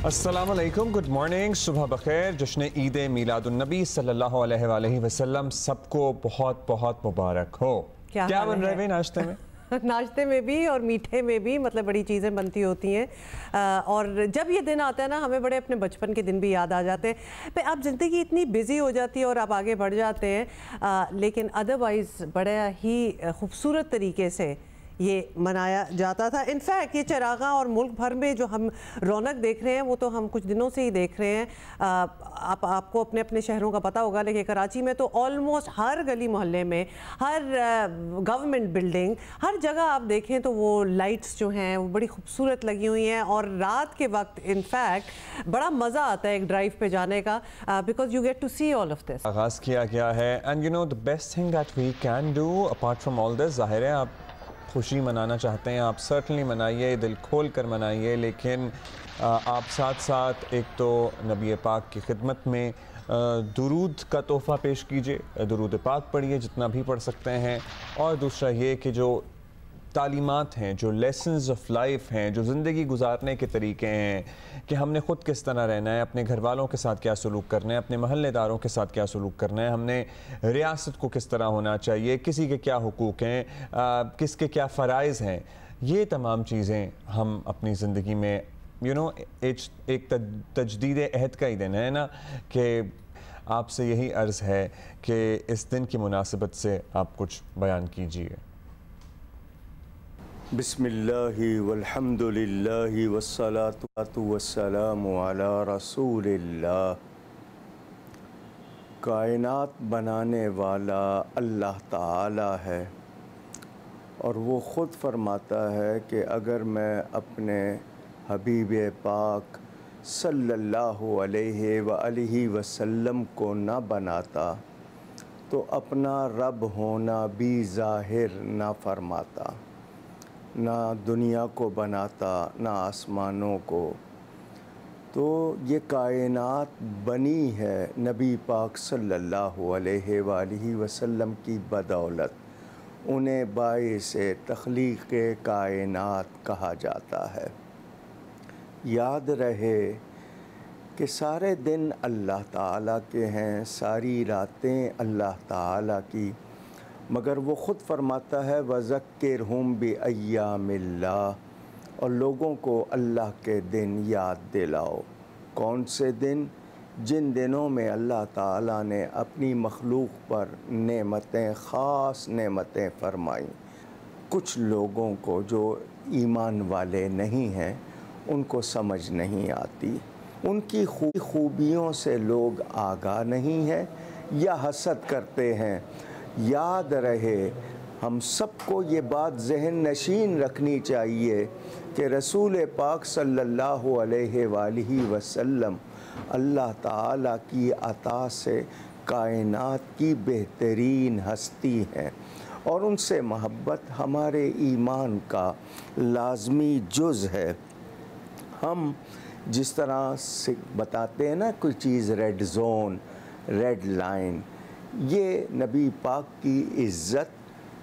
अस्सलामुअलैकुम, good morning, सुबह बखैर। जश्न ईद मीलादुन्नबी सल्लल्लाहु अलैहि वसल्लम सबको बहुत बहुत मुबारक हो। क्या बन रहा है नाश्ते में? नाश्ते में भी और मीठे में भी, मतलब बड़ी चीज़ें बनती होती हैं। और जब ये दिन आता है ना, हमें बड़े अपने बचपन के दिन भी याद आ जाते हैं। पे अब ज़िंदगी इतनी बिजी हो जाती है और आप आगे बढ़ जाते हैं, लेकिन अदरवाइज़ बड़ा ही खूबसूरत तरीके से ये मनाया जाता था। इनफैक्ट ये चरागा और मुल्क भर में जो हम रौनक देख रहे हैं वो तो हम कुछ दिनों से ही देख रहे हैं। आपको अपने अपने शहरों का पता होगा, लेकिन कराची में तो ऑलमोस्ट हर गली मोहल्ले में, हर गवर्नमेंट बिल्डिंग, हर जगह आप देखें तो वो लाइट्स जो हैं वो बड़ी खूबसूरत लगी हुई हैं। और रात के वक्त इनफैक्ट बड़ा मज़ा आता है एक ड्राइव पे जाने का, because you get to see all of this. आगाज़ किया गया है and you know the best thing that we can do apart from all this, जाहिर है आप खुशी मनाना चाहते हैं, आप सर्टनली मनाइए, दिल खोल कर मनाइए, लेकिन आप साथ साथ एक तो नबी पाक की खिदमत में दुरूद का तोहफ़ा पेश कीजिए, दुरूद पाक पढ़िए जितना भी पढ़ सकते हैं। और दूसरा ये कि जो तालीमात हैं, जो लेसन्स ऑफ लाइफ हैं, जो ज़िंदगी गुजारने के तरीके हैं कि हमने ख़ुद किस तरह रहना है, अपने घर वालों के साथ क्या सलूक करना है, अपने महल्लेदारों के साथ क्या सलूक करना है, हमने रियासत को किस तरह होना चाहिए, किसी के क्या हुकूक़ हैं, किसके क्या फ़राइज़ हैं, ये तमाम चीज़ें हम अपनी ज़िंदगी में एक तजदीद अहद का ही दिन है ना, कि आपसे यही अर्ज़ है कि इस दिन की मुनासिबत से आप कुछ बयान कीजिए। बिस्मिल्लाहि वल्हम्दुलिल्लाहि वस्सलातु वस्सलामु अला रसूलिल्लाह। कायनात बनाने वाला अल्लाह ताला है और वो ख़ुद फरमाता है कि अगर मैं अपने हबीब पाक सल्लल्लाहु अलैहि वसल्लम को ना बनाता तो अपना रब होना भी ज़ाहिर ना फरमाता, ना दुनिया को बनाता, ना आसमानों को। तो ये कायनात बनी है नबी पाक सल्लल्लाहु अलैहि वसल्लम की बदौलत। उन्हें बाइसे तख्लीक़ कायनात कहा जाता है। याद रहे कि सारे दिन अल्लाह ताला के हैं, सारी रातें अल्लाह ताला की, मगर वो ख़ुद फरमाता है वज़क्किरहुम बिअय्यामिल्लाह, और लोगों को अल्लाह के दिन याद दिलाओ। कौन से दिन? जिन दिनों में अल्लाह ताला ने अपनी मखलूक़ पर नेमतें, ख़ास नेमतें फ़रमाईं। कुछ लोगों को जो ईमान वाले नहीं हैं उनको समझ नहीं आती, उनकी खूबियों से लोग आगाह नहीं हैं या हसद करते हैं। याद रहे, हम सबको ये बात ज़हन नशीन रखनी चाहिए कि रसूल पाक सल्लल्लाहु अलैहि वसल्लम अल्लाह ताला की अता से कायनात की बेहतरीन हस्ती हैं और उनसे मोहब्बत हमारे ईमान का लाज़मी जुज़ है। हम जिस तरह से बताते हैं ना कोई चीज़ रेड ज़ोन, रेड लाइन, ये नबी पाक की इज़्ज़त,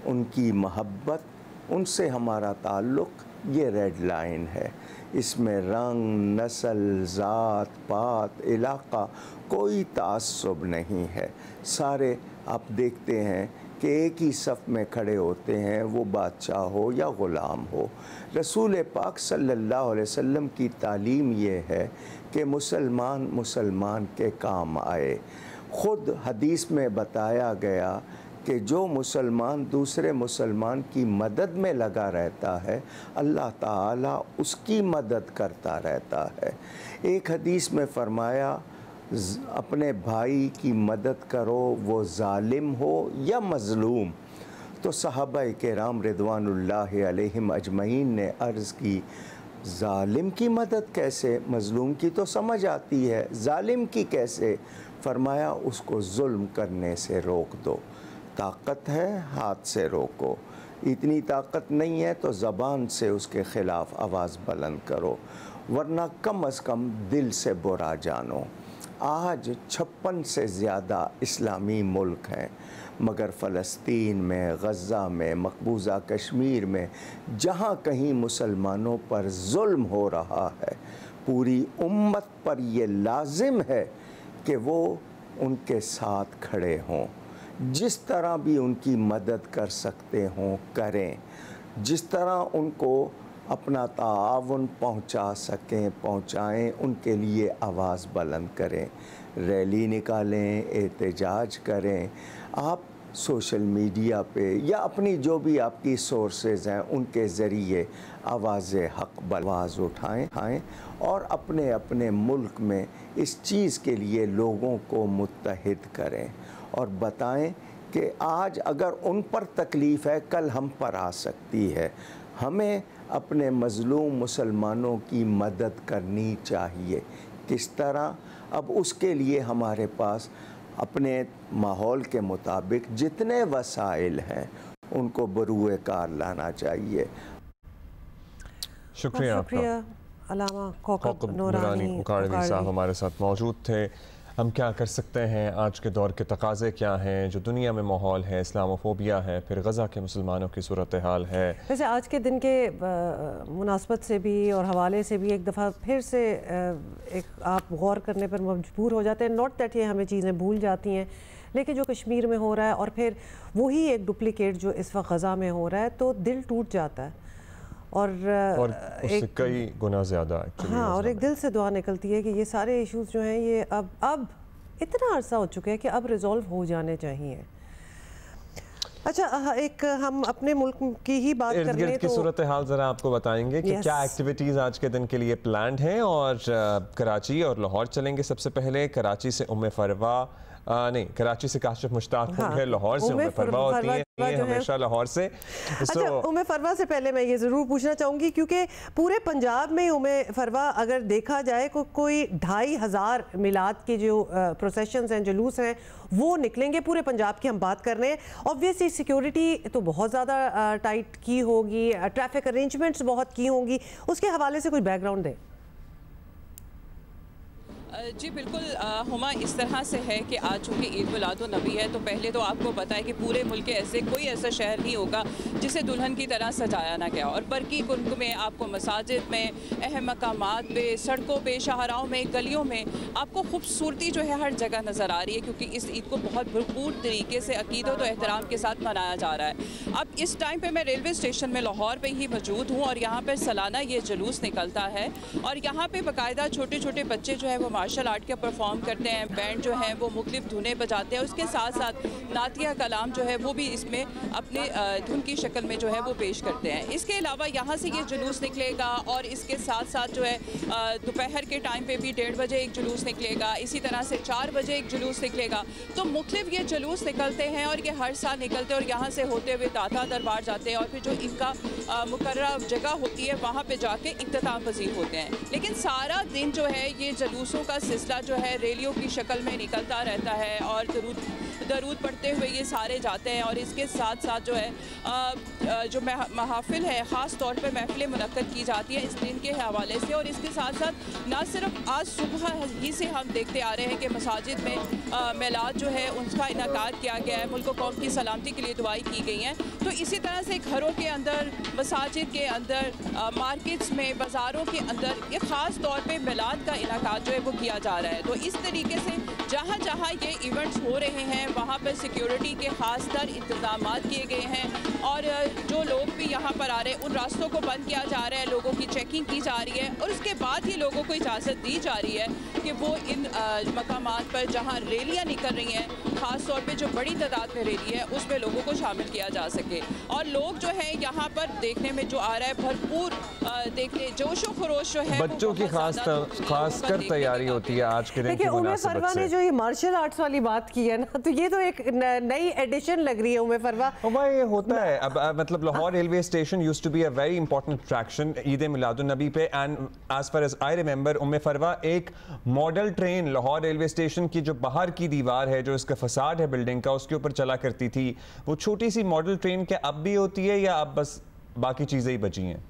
उनकी महब्बत, उनसे हमारा ताल्लुक़, ये रेड लाइन है। इसमें रंग, नस्ल, ज़ात, पात, इलाक़ा कोई तासुब नहीं है। सारे आप देखते हैं कि एक ही सफ़ में खड़े होते हैं, वो बादशाह हो या ग़ुलाम हो। रसूल पाक सल्लल्लाहु अलैहि वसल्लम की तालीम ये है कि मुसलमान के काम आए। ख़ुद हदीस में बताया गया कि जो मुसलमान दूसरे मुसलमान की मदद में लगा रहता है, अल्लाह ताला उसकी मदद करता रहता है। एक हदीस में फ़रमाया, अपने भाई की मदद करो, वो ज़ालिम हो या मज़लूम। तो सहाबाए किराम रिदवानुल्लाहि अलैहिम अजमईन ने अर्ज़ की, ज़ालिम की मदद कैसे? मज़लूम की तो समझ आती है, ज़ालिम की कैसे? फरमाया, उसको जुल्म करने से रोक दो। ताकत है, हाथ से रोको। इतनी ताकत नहीं है तो ज़बान से उसके ख़िलाफ़ आवाज़ बुलंद करो, वरना कम अज़ कम दिल से बुरा जानो। आज 56 से ज़्यादा इस्लामी मुल्क हैं, मगर फ़लस्तीन में, गज़ा में, मकबूजा कश्मीर में जहाँ कहीं मुसलमानों पर जुल्म हो रहा है, पूरी उम्मत पर ये लाजिम है कि वो उनके साथ खड़े हों, जिस तरह भी उनकी मदद कर सकते हों करें, जिस तरह उनको अपना ताआवुन पहुंचा सकें पहुंचाएं, उनके लिए आवाज़ बुलंद करें, रैली निकालें, एहतजाज करें। आप सोशल मीडिया पे या अपनी जो भी आपकी सोर्सेज हैं उनके ज़रिए आवाज़ हक़ आवाज़ उठाएं और अपने अपने मुल्क में इस चीज़ के लिए लोगों को मुत्तहिद करें और बताएं कि आज अगर उन पर तकलीफ़ है कल हम पर आ सकती है। हमें अपने मज़लूम मुसलमानों की मदद करनी चाहिए। किस तरह? अब उसके लिए हमारे पास अपने माहौल के मुताबिक जितने वसाइल हैं उनको बरूए कार लाना चाहिए। शुक्रिया आपका। अलामा कौकब नूरानी उकाड़वी साहब हमारे साथ मौजूद थे। हम क्या कर सकते हैं, आज के दौर के तकाज़े क्या हैं, जो दुनिया में माहौल है, इस्लामोफोबिया है, फिर गज़ा के मुसलमानों की सूरत हाल है। वैसे आज के दिन के मुनासबत से भी और हवाले से भी एक दफ़ा फिर से एक आप गौर करने पर मजबूर हो जाते हैं। नॉट दैट ये हमें चीज़ें भूल जाती हैं, लेकिन जो कश्मीर में हो रहा है और फिर वही एक डुप्लीकेट जो इस वक्त गज़ा में हो रहा है, तो दिल टूट जाता है और उससे कई गुना ज़्यादा। हाँ, और एक दिल से दुआ निकलती है कि ये सारे इश्यूज़ जो हैं ये अब इतना अरसा हो चुका है कि अब रिजॉल्व हो जाने चाहिए। अच्छा, एक हम अपने मुल्क की ही बात कर लें की सूरत हाल ज़रा आपको बताएंगे कि क्या एक्टिविटीज़ आज के दिन के लिए प्लान्ड हैं। और कराची और लाहौर चलेंगे। सबसे पहले कराची से उम्मे फरवा नहीं, कराची से काशिफ मुश्ताक होंगे, लाहौर से उम्मे फरवा होती है हमेशा लाहौर से। अच्छा, उम्मे फरवा से पहले मैं ये ज़रूर पूछना चाहूँगी, क्योंकि पूरे पंजाब में उम्मे फरवा अगर देखा जाए कोई 2500 मिलाद के जो प्रोसेशंस हैं, जुलूस हैं, वो निकलेंगे। पूरे पंजाब की हम बात कर रहे हैं। ऑब्वियसली सिक्योरिटी तो बहुत ज़्यादा टाइट की होगी, ट्रैफिक अरेंजमेंट्स बहुत की होंगी, उसके हवाले से कोई बैकग्राउंड दें। जी बिल्कुल हुमा, इस तरह से है कि आज चूँकि ईद मिलादुन्नबी है, तो पहले तो आपको पता है कि पूरे मुल्क के ऐसे कोई ऐसा शहर नहीं होगा जिसे दुल्हन की तरह सजाया ना गया। और बरकी कुंक में आपको मसाजिद में, अहम मकामात पे, सड़कों पे, शाहराओं में, गलियों में आपको खूबसूरती जो है हर जगह नज़र आ रही है, क्योंकि इस ईद को बहुत भरपूर तरीके से अकीदत और एहतराम के साथ मनाया जा रहा है। अब इस टाइम पर मैं रेलवे स्टेशन में लाहौर पर ही मौजूद हूँ और यहाँ पर सालाना ये जुलूस निकलता है और यहाँ पर बाकायदा छोटे छोटे बच्चे जो है वो मार्शल आर्ट का परफॉर्म करते हैं, बैंड जो है वो मुख्तलिफ धुनें बजाते हैं, उसके साथ साथ नातिया कलाम जो है वो भी इसमें अपने धुन की शक्ल में जो है वो पेश करते हैं। इसके अलावा यहाँ से ये जुलूस निकलेगा और इसके साथ साथ जो है दोपहर के टाइम पे भी 1:30 बजे एक जुलूस निकलेगा, इसी तरह से 4 बजे एक जुलूस निकलेगा। तो मुख्तलिफ ये जुलूस निकलते हैं और ये हर साल निकलते हैं और यहाँ से होते हुए दाता दरबार जाते हैं और फिर जो इनका मुकर्रर जगह होती है वहाँ पर जाके इख्तिताम पजीर होते हैं। लेकिन सारा दिन जो है ये जुलूसों का सिलसिला जो है रैलियों की शक्ल में निकलता रहता है और दरूद पढ़ते हुए ये सारे जाते हैं। और इसके साथ साथ जो है जो महफिल है, ख़ास तौर पर महफिलें मुनक्कद की जाती हैं इस दिन के हवाले से। और इसके साथ साथ ना सिर्फ आज सुबह ही से हम देखते आ रहे हैं कि मसाजिद में मेलाद जो है उसका इनकाद किया गया है, मुल्क कौम की सलामती के लिए दुआएं की गई हैं। तो इसी तरह से घरों के अंदर, मसाजिद के अंदर, मार्केट्स में, बाज़ारों के अंदर ये ख़ास तौर पर मेलाद का इनकाद जो है वो किया जा रहा है। तो इस तरीके से जहाँ जहाँ ये इवेंट्स हो रहे हैं वहाँ पर सिक्योरिटी के ख़ास तर इंतजाम किए गए हैं और जो लोग भी यहाँ पर आ रहे हैं उन रास्तों को बंद किया जा रहा है, लोगों की चेकिंग की जा रही है और उसके बाद ही लोगों को इजाज़त दी जा रही है कि वो इन मकामात पर जहाँ रैलियाँ निकल रही हैं, ख़ास तौर पे जो बड़ी तादाद में रैली है उसमें लोगों को शामिल किया जा सके। और लोग जो है यहाँ पर देखने में जो आ रहा है भरपूर देखने जोशो खरोश जो है, बच्चों की खास कर तैयारी होती है आज के दिन की मुनासिबत फरवा ने जो ये मार्शल आर्ट्स वाली बात की है ना, तो ये तो एक नई एडिशन लग रही है उम्मे फरवा। ये होता है अब मतलब Lahore railway station used to be a very important attraction Eid Miladunnabi पे, and as far as I remember Umme Farwa एक model train Lahore railway station की जो बाहर की दीवार है, जो इसका फसाड है बिल्डिंग का, उसके ऊपर चला करती थी। वो छोटी सी मॉडल ट्रेन क्या अब भी होती है या अब बस बाकी चीज़ें ही बची हैं?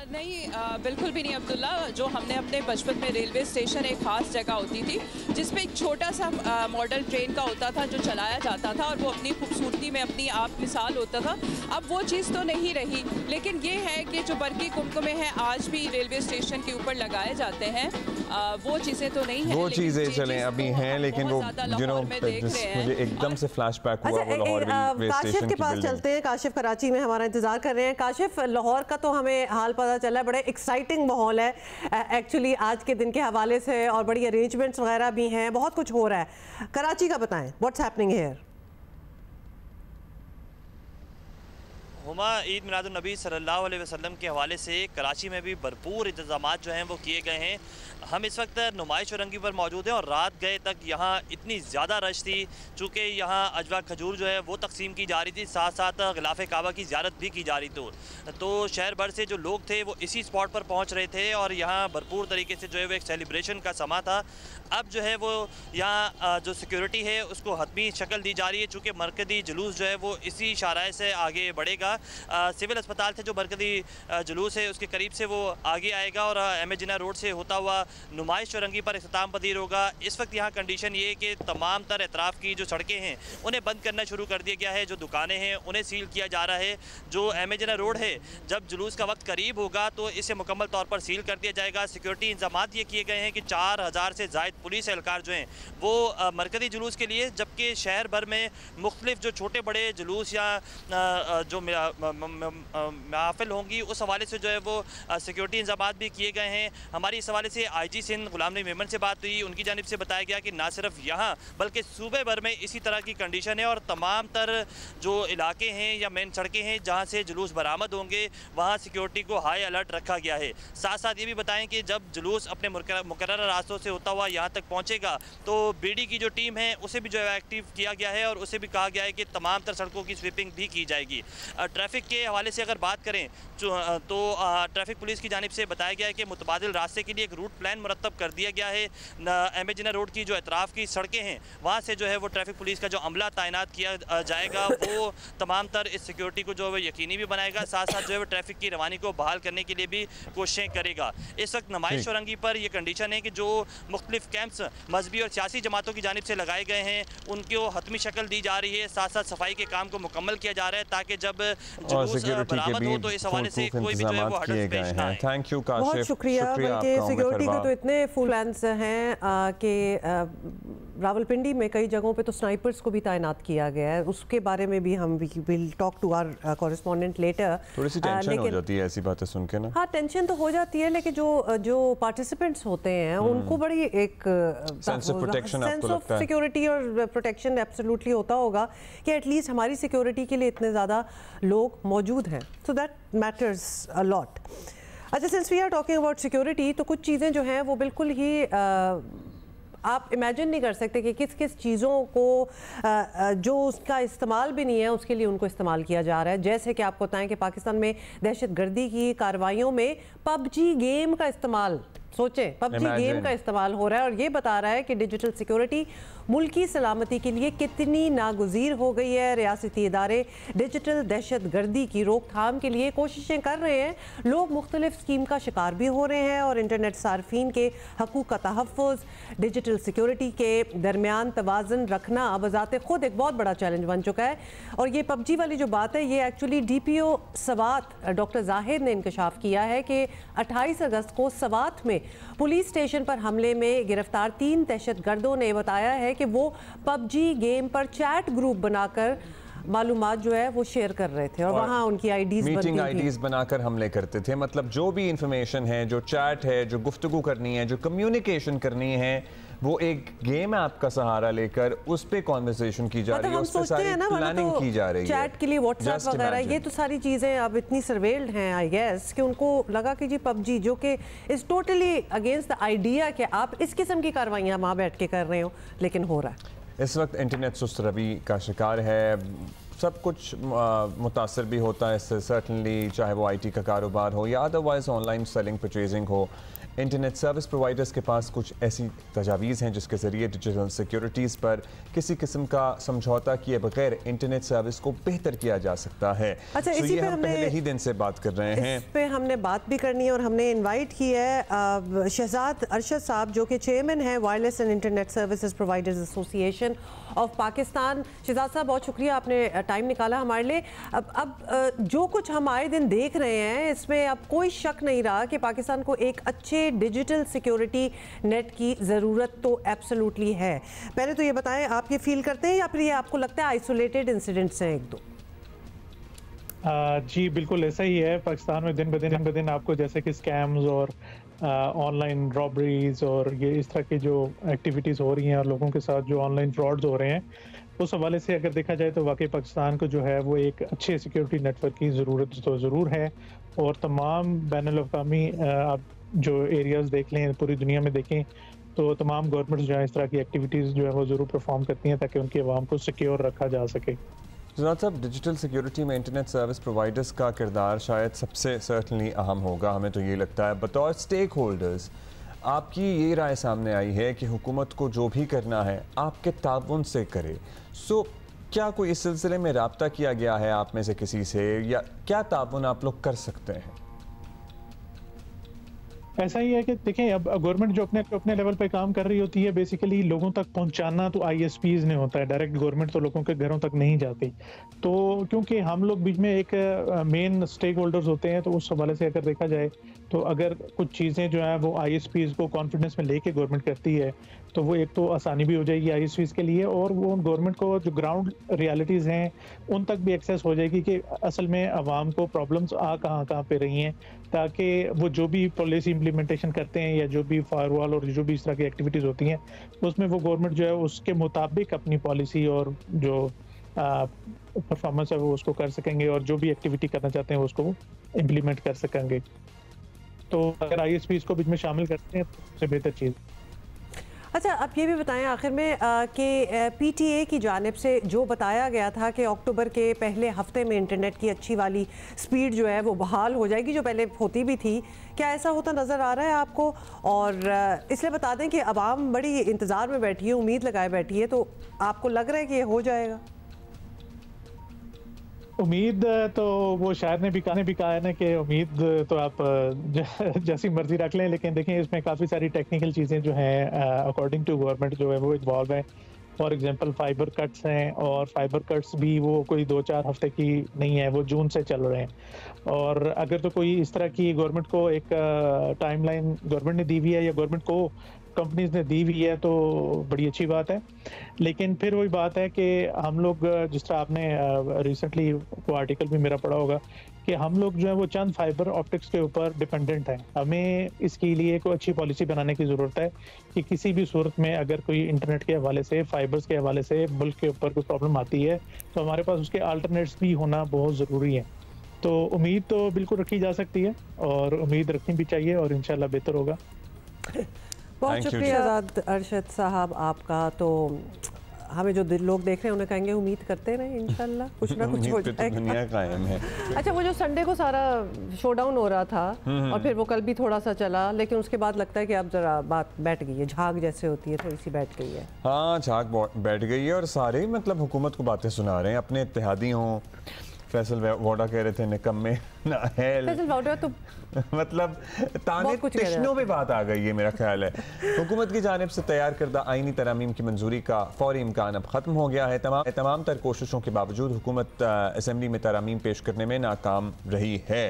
नहीं, बिल्कुल भी नहीं अब्दुल्ला। जो हमने अपने बचपन में रेलवे स्टेशन एक ख़ास जगह होती थी जिसपे एक छोटा सा मॉडल ट्रेन का होता था जो चलाया जाता था और वो अपनी खूबसूरती में अपनी आप मिसाल होता था। अब वो चीज़ तो नहीं रही, लेकिन ये है कि जो बरकी कुमकुमे हैं आज भी रेलवे स्टेशन के ऊपर लगाए जाते हैं, वो चीज़ें तो नहीं हैं। वो चीज़ें चलें अभी हैं, लेकिन वो मुझे एकदम से फ्लैशबैक हुआ वो लाहौर रेलवे स्टेशन के पास चलते हैं। काशिफ कराची में हमारा इंतजार कर रहे हैं। काशिफ, लाहौर का तो हमें हाल पता चला है, बड़े एक्साइटिंग माहौल है एक्चुअली आज के दिन के हवाले से, और बड़ी अरेंजमेंट्स वगैरह भी हैं, बहुत कुछ हो रहा है। कराची का बताएं, what's happening here? Huma, Eid Miladunnabi सल्लल्लाहु अलैहि वसल्लम के हवाले से कराची में भी भरपूर इंतजामात जो हैं वो किए गए हैं। हम इस वक्त नुमाइश चौरंगी पर मौजूद हैं और रात गए तक यहाँ इतनी ज़्यादा रश थी, चूँकि यहाँ अजवा खजूर जो है वो तकसीम की जा रही थी, साथ साथ गिलाफ़े काबा की ज़ियारत भी की जा रही थी। तो शहर भर से जो लोग थे वो इसी स्पॉट पर पहुँच रहे थे और यहाँ भरपूर तरीके से जो है वो एक सेलिब्रेशन का समा था। अब जो है वो यहाँ जो सिक्योरिटी है उसको हतमी शक्ल दी जा रही है, चूँकि मरकज़ी जुलूस जो है वो इसी इशारे से आगे बढ़ेगा। सिविल अस्पताल से जो मरकज़ी जुलूस है उसके करीब से वो आगे आएगा और एम ए जिन्ना रोड से होता हुआ नुमाइश चौरंगी पर इख्तिताम पजीर होगा। इस वक्त यहाँ कंडीशन ये है कि तमाम तर एतराफ़ की जो सड़कें हैं उन्हें बंद करना शुरू कर दिया गया है, जो दुकानें हैं उन्हें सील किया जा रहा है। जो एम ए जिन्ना रोड है, जब जुलूस का वक्त करीब होगा तो इसे मुकम्मल तौर पर सील कर दिया जाएगा। सिक्योरिटी इंतजाम ये किए गए हैं कि 4000 से ज़ायद पुलिस एहलकार जो हैं वो मरकज़ी जुलूस के लिए, जबकि शहर भर में मुख्तलिफ जो छोटे बड़े जुलूस या जो महफिल होंगी उस हवाले से जो है वो सिक्योरिटी इंतजाम भी किए गए हैं। हमारी इस हवाले से IG सिंध गुलाम नबी मेमन से बात हुई, उनकी जानिब से बताया गया कि ना सिर्फ यहाँ बल्कि सूबे भर में इसी तरह की कंडीशन है और तमाम तर जो इलाके हैं या मेन सड़कें हैं जहाँ से जुलूस बरामद होंगे वहाँ सिक्योरिटी को हाई अलर्ट रखा गया है। साथ साथ ये भी बताएं कि जब जुलूस अपने मुकर्रर रास्तों से होता हुआ यहाँ तक पहुँचेगा तो BD की जो टीम है उसे भी जो है एक्टिव किया गया है और उसे भी कहा गया है कि तमाम तर सड़कों की स्वीपिंग भी की जाएगी। ट्रैफिक के हवाले से अगर बात करें तो ट्रैफिक पुलिस की जानिब से बताया गया है कि मुतबादिल रास्ते के लिए एक रूट प्लान मुरतब कर दिया गया है। एम ए जिन्ना रोड की जो एतराफ़ की सड़कें हैं वहाँ से जो है वो ट्रैफिक पुलिस का जो अमला तैनात किया जाएगा वो तमाम तर इस सिक्योरिटी को जो है यकीनी भी बनाएगा, साथ साथ जो है वो ट्रैफिक की रवानी को बहाल करने के लिए भी कोशिशें करेगा। इस वक्त नुमाइश चौरंगी पर यह कंडीशन है कि जो मुख्तलिफ कैंप्स मजहबी और सियासी जमातों की जानिब से लगाए गए हैं उनको हतमी शक्ल दी जा रही है, साथ साथ सफाई के काम को मुकम्मल किया जा रहा है ताकि जब जुलूस बरामद हो तो इस हवाले से कोई भी जो है वो हड़स पेश ना आए। थैंक यू काशिफ, बहुत शुक्रिया। बल्कि सिक्योरिटी के तो इतने फुल प्लान्स हैं कि रावलपिंडी में कई जगहों पे तो स्नाइपर्स को भी तैनात किया गया है। उसके बारे में भी हम will talk to our correspondent later. थोड़ी सी टेंशन हो जाती है ऐसी बातें सुन के ना। हाँ, टेंशन तो हो जाती है, लेकिन जो पार्टिसिपेंट्स होते हैं उनको बड़ी एक sense of protection, sense of security और प्रोटेक्शन एब्सोल्युटली होता होगा कि एटलीस्ट हमारी सिक्योरिटी के लिए इतने ज़्यादा लोग मौजूद हैं, so that matters a lot. अच्छा, since we are talking about security, तो कुछ चीज़ें जो हैं वो बिल्कुल ही आप इमेजिन नहीं कर सकते कि किस किस चीज़ों को जो उसका इस्तेमाल भी नहीं है उसके लिए उनको इस्तेमाल किया जा रहा है। जैसे कि आपको बताएं कि पाकिस्तान में दहशतगर्दी की कार्रवाइयों में PUBG गेम का इस्तेमाल, सोचें, PUBG गेम का इस्तेमाल हो रहा है और ये बता रहा है कि डिजिटल सिक्योरिटी मुल्की सलामती के लिए कितनी नागुज़ीर हो गई है। रियासती इदारे डिजिटल दहशतगर्दी की रोकथाम के लिए कोशिशें कर रहे हैं। लोग मुख्तलिफ स्कीम का शिकार भी हो रहे हैं और इंटरनेट सार्फिन के हकूक़ का तहफ़्फ़ुज़, डिजिटल सिक्योरिटी के दरमियान तवाज़ुन रखना बज़ाते ख़ुद एक बहुत बड़ा चैलेंज बन चुका है। और ये PUBG वाली जो बात है ये actually DPO Swat doctor Zahid ने इंकशाफ किया है कि 28 अगस्त को सवात में पुलिस स्टेशन पर हमले में गिरफ्तार 3 दहशतगर्दों ने बताया है कि वो PUBG गेम पर चैट ग्रुप बनाकर मालूमात जो है वो शेयर कर रहे थे और वहाँ उनकी मीटिंग आईडीज बनाकर हमले करते थे। मतलब जो भी इंफॉर्मेशन है, जो चैट है, जो गुफ्तगू करनी है, जो कम्युनिकेशन करनी है, वो एक गेम ऐप का सहारा लेकर उस पे कॉन्वर्सेशन की जा रही है, उस पे सारी प्लानिंग की जा रही है। चैट के लिए व्हाट्सएप वगैरह, ये तो सारी चीज़ें अब इतनी सर्वेल्ड हैं आई गेस कि उनको लगा कि जी PUBG जो कि is totally against the idea कि आप इस किस्म की कार्रवाइयाँ वहाँ बैठ के कर रहे हो, लेकिन हो रहा है। इस वक्त इंटरनेट सुस्त रवि का शिकार है। सब कुछ मुतासर भी होता है इससे सर्टनली, चाहे वो आईटी का कारोबार हो या अदरवाइज ऑनलाइन सेलिंग परचेजिंग हो। इंटरनेट सर्विस प्रोवाइडर्स के पास कुछ ऐसी तजावीज़ हैं जिसके ज़रिए डिजिटल सिक्योरिटीज़ पर किसी किस्म का समझौता किए बगैर इंटरनेट सर्विस को बेहतर किया जा सकता है। अच्छा, तो इसी ये पे हम पहले ही दिन से बात कर रहे हैं, इस पे हमने बात भी करनी है और हमने इनवाइट की है शहजाद अरशद साहब जो कि चेयरमैन हैं wireless and internet services providers association of Pakistan. Shahzad साहब, बहुत शुक्रिया, आपने टाइम निकाला हमारे लिए। अब जो कुछ हम आए दिन देख रहे हैं इसमें अब कोई शक नहीं रहा कि पाकिस्तान को एक अच्छे डिजिटल सिक्योरिटी नेट की ज़रूरत तो एब्सोल्युटली है। पहले तो ये बताएं, आप ये फील करते हैं या फिर ये आपको लगता है आइसोलेटेड इंसिडेंट्स हैं एक दो? जी बिल्कुल ऐसा ही है। पाकिस्तान में दिन ब दिन आपको जैसे कि स्कैम्स और ऑनलाइन रॉबरीज और ये इस तरह की जो एक्टिविटीज़ हो रही हैं और लोगों के साथ जो ऑनलाइन फ्रॉड्स हो रहे हैं, उस हवाले से अगर देखा जाए तो वाकई पाकिस्तान को जो है वो एक अच्छे सिक्योरिटी नेटवर्क की ज़रूरत तो ज़रूर है। और तमाम बैनुल-अक़वामी आप जो एरियाज़ देख लें, पूरी दुनिया में देखें तो तमाम गवर्नमेंट्स जो है इस तरह की एक्टिविटीज़ जो है वो ज़रूर परफॉर्म करती हैं ताकि उनकी आवाम को सिक्योर रखा जा सके। शहजाद साहब, डिजिटल सिक्योरिटी में इंटरनेट सर्विस प्रोवाइडर्स का किरदार शायद सबसे सर्टनली अहम होगा, हमें तो ये लगता है। बतौर स्टेक होल्डर्स आपकी ये राय सामने आई है कि हुकूमत को जो भी करना है आपके ताउन से करे। सो क्या कोई इस सिलसिले में रब्ता किया गया है आप में से किसी से, या क्या ताउन आप लोग कर सकते हैं? ऐसा ही है कि देखें, अब गवर्नमेंट जो अपने लेवल पे काम कर रही होती है, बेसिकली लोगों तक पहुंचाना तो आईएसपीज ने होता है, डायरेक्ट गवर्नमेंट तो लोगों के घरों तक नहीं जाती। तो क्योंकि हम लोग बीच में एक मेन स्टेक होल्डर्स होते हैं, तो उस हवाले से अगर देखा जाए तो अगर कुछ चीज़ें जो है वो आईएसपीज को कॉन्फिडेंस में लेके गवर्नमेंट करती है तो वो एक तो आसानी भी हो जाएगी आईएसपीज के लिए, और वो गवर्नमेंट को जो ग्राउंड रियलिटीज़ हैं उन तक भी एक्सेस हो जाएगी कि असल में आवाम को प्रॉब्लम्स कहाँ पे रही हैं, ताकि वो जो भी पॉलिसी इम्प्लीमेंटेशन करते हैं या जो भी फायरवॉल और जो भी इस तरह की एक्टिविटीज़ होती हैं उसमें वो गवर्नमेंट जो है उसके मुताबिक अपनी पॉलिसी और जो परफॉर्मेंस है वो उसको कर सकेंगे, और जो भी एक्टिविटी करना चाहते हैं उसको वो इम्प्लीमेंट कर सकेंगे। तो अगर आईएसपी इसको बीच में शामिल करते हैं तो सबसे बेहतर चीज़। अच्छा, आप ये भी बताएं आखिर में कि पीटीए की जानिब से जो बताया गया था कि अक्टूबर के पहले हफ्ते में इंटरनेट की अच्छी वाली स्पीड जो है वो बहाल हो जाएगी, जो पहले होती भी थी, क्या ऐसा होता नज़र आ रहा है आपको? और इसलिए बता दें कि अवाम बड़ी इंतज़ार में बैठी है, उम्मीद लगाए बैठी है, तो आपको लग रहा है कि ये हो जाएगा? उम्मीद तो वो शायर ने भी कहा है ना कि उम्मीद तो आप जैसी मर्जी रख लें, लेकिन देखें इसमें काफ़ी सारी टेक्निकल चीज़ें जो हैं अकॉर्डिंग टू गवर्नमेंट जो है वो इन्वॉल्व है। फॉर एग्जांपल फाइबर कट्स हैं, और फाइबर कट्स भी वो कोई 2-4 हफ्ते की नहीं है, वो जून से चल रहे हैं। और अगर तो कोई इस तरह की गवर्नमेंट को एक टाइमलाइन गवर्नमेंट ने दी हुई है या गवर्नमेंट को कंपनीज ने दी हुई है तो बड़ी अच्छी बात है। लेकिन फिर वही बात है कि हम लोग, जिस तरह आपने रिसेंटली वो आर्टिकल भी मेरा पढ़ा होगा, कि हम लोग जो है वो चंद फाइबर ऑप्टिक्स के ऊपर डिपेंडेंट हैं। हमें इसके लिए कोई अच्छी पॉलिसी बनाने की ज़रूरत है कि किसी भी सूरत में अगर कोई इंटरनेट के हवाले से, फाइबर्स के हवाले से मुल्क के ऊपर कोई प्रॉब्लम आती है तो हमारे पास उसके अल्टरनेट्स भी होना बहुत ज़रूरी है। तो उम्मीद तो बिल्कुल रखी जा सकती है और उम्मीद रखनी भी चाहिए और इंशाल्लाह बेहतर होगा। बहुत शुक्रिया शहजाद अरशद साहब आपका। तो हमें जो लोग देख रहे हैं उन्हें कहेंगे उम्मीद करते रहे, इंशाल्लाह कुछ ना कुछ हो जाएगा। दुनिया कायम है। अच्छा, वो जो संडे को सारा शोडाउन हो रहा था और फिर वो कल भी थोड़ा सा चला, लेकिन उसके बाद लगता है कि अब जरा बात बैठ गई है, झाग जैसे होती है थोड़ी सी बैठ गई है। हाँ, झाग बैठ गई है और सारे मतलब हुकूमत को बातें सुना रहे हैं, अपने इत्तेहादी हों। फैसल वोडा कह रहे थे निकम्मे नाहल, फैसल वोडा तो मतलब ताने तिश्नों पे बात आ गई है मेरा ख्याल है। हुकूमत की जानिब से तैयार करदा आईनी तरामीम की मंजूरी का फौरी इम्कान अब ख़त्म हो गया है। तमाम तर कोशिशों के बावजूद हुकूमत असम्बली में तरामीम पेश करने में नाकाम रही है।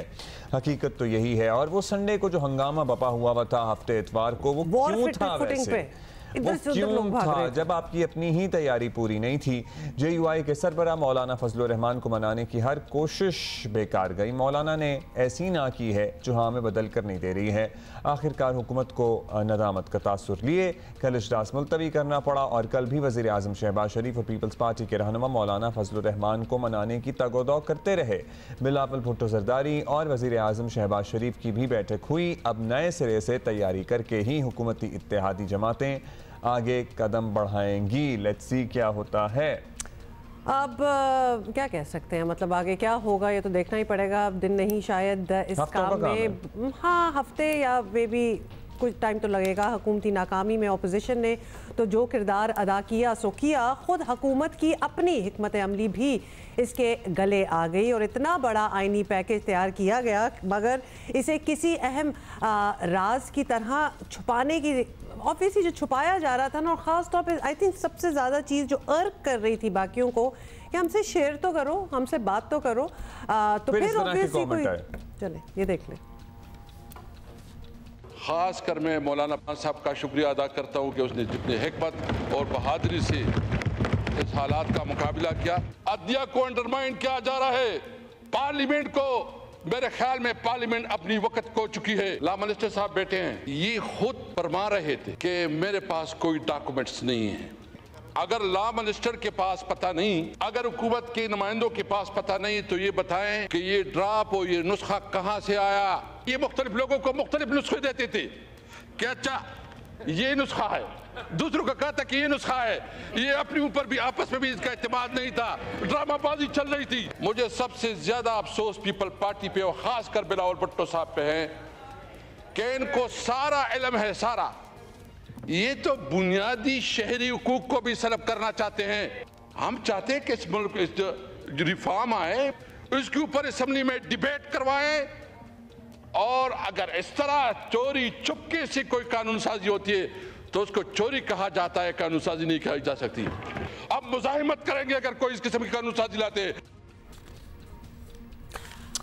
हकीकत तो यही है। और वो संडे को जो हंगामा बपा हुआ था हफ्ते इतवार को, वो क्यों था वैसे? वो क्यों था जब आपकी अपनी ही तैयारी पूरी नहीं थी? JUI के सरबरा मौलाना फजलुर रहमान को मनाने की हर कोशिश बेकार गई। मौलाना ने ऐसी ना की है जो हमें बदल कर नहीं दे रही है। आखिरकार हुकूमत को नदामत का तासुर लिए कल इजलास मुलतवी करना पड़ा और कल भी वज़ीर आज़म शहबाज शरीफ और पीपल्स पार्टी के रहनुमा मौलाना फजलुर रहमान को मनाने की तगोदौ करते रहे। बिलावल भुट्टो जरदारी और वज़ीर आज़म शहबाज शरीफ की भी बैठक हुई। अब नए सिरे से तैयारी करके ही हुकूमती इत्तेहादी जमातें आगे कदम बढ़ाएंगी। लेट्स सी क्या होता है। अब क्या कह सकते हैं, मतलब आगे क्या होगा ये तो देखना ही पड़ेगा। अब दिन नहीं शायद इस काम में, हाँ हफ्ते या मे बी कुछ टाइम तो लगेगा। हुकूमती नाकामी में अपोजिशन ने तो जो किरदार अदा किया सो किया, खुद हुकूमत की अपनी हिकमत अमली भी इसके गले आ गई और इतना बड़ा आइनी पैकेज तैयार किया गया, मगर इसे किसी अहम राज की तरह छुपाने की, ऑब्वियसली जो छुपाया जा रहा था ना, और ख़ास तौर पे आई थिंक सबसे ज़्यादा चीज़ जो अर्क कर रही थी बाकियों को कि हमसे शेयर तो करो, हमसे बात तो करो, तो फिर ऑब्वियसली कोई, चले ये देख लें। ख़ास कर मैं मौलाना साहब का शुक्रिया अदा करता हूँ कि उसने जितने हिकमत और बहादुरी से इस हालात का मुकाबला किया। अदलिया को अंडरमाइन किया जा रहा है, पार्लियामेंट को, मेरे ख्याल में पार्लियामेंट अपनी वक्त खो चुकी है। लॉ मिनिस्टर साहब बैठे हैं, ये खुद फरमा रहे थे कि मेरे पास कोई डॉक्यूमेंट्स नहीं है। अगर लॉ मिनिस्टर के पास पता नहीं, अगर हुकूमत के नुमाइंदों के पास पता नहीं, तो ये बताएं कि ये ड्राफ्ट और ये नुस्खा कहाँ से आया। ये मुख्तलिफ लोगों को मुख्तलिफ नुस्खे देते थे कि अच्छा ये नुस्खा है, दूसरों का कहता कि ये नुस्खा है, ये अपने ऊपर भी आपस में भी इसका एतमाद नहीं था, ड्रामाबाजी चल रही थी। मुझे सबसे ज्यादा अफसोस पीपल पार्टी पे और खासकर बिलावल भुट्टो साहब पे है कि इनको सारा इल्म है, सारा, ये तो बुनियादी शहरी हुकूक को भी सलब करना चाहते हैं। हम चाहते हैं कि इस मुल्क जो रिफॉर्म आए उसके ऊपर असेंबली में डिबेट करवाएं, और अगर इस तरह चोरी चुपके से कोई कानून साजी होती है तो उसको चोरी कहा जाता है, कानून साजी नहीं कही जा सकती। अब मुजाहिमत करेंगे अगर कोई इस किस्म की कानून साजी लाते हैं।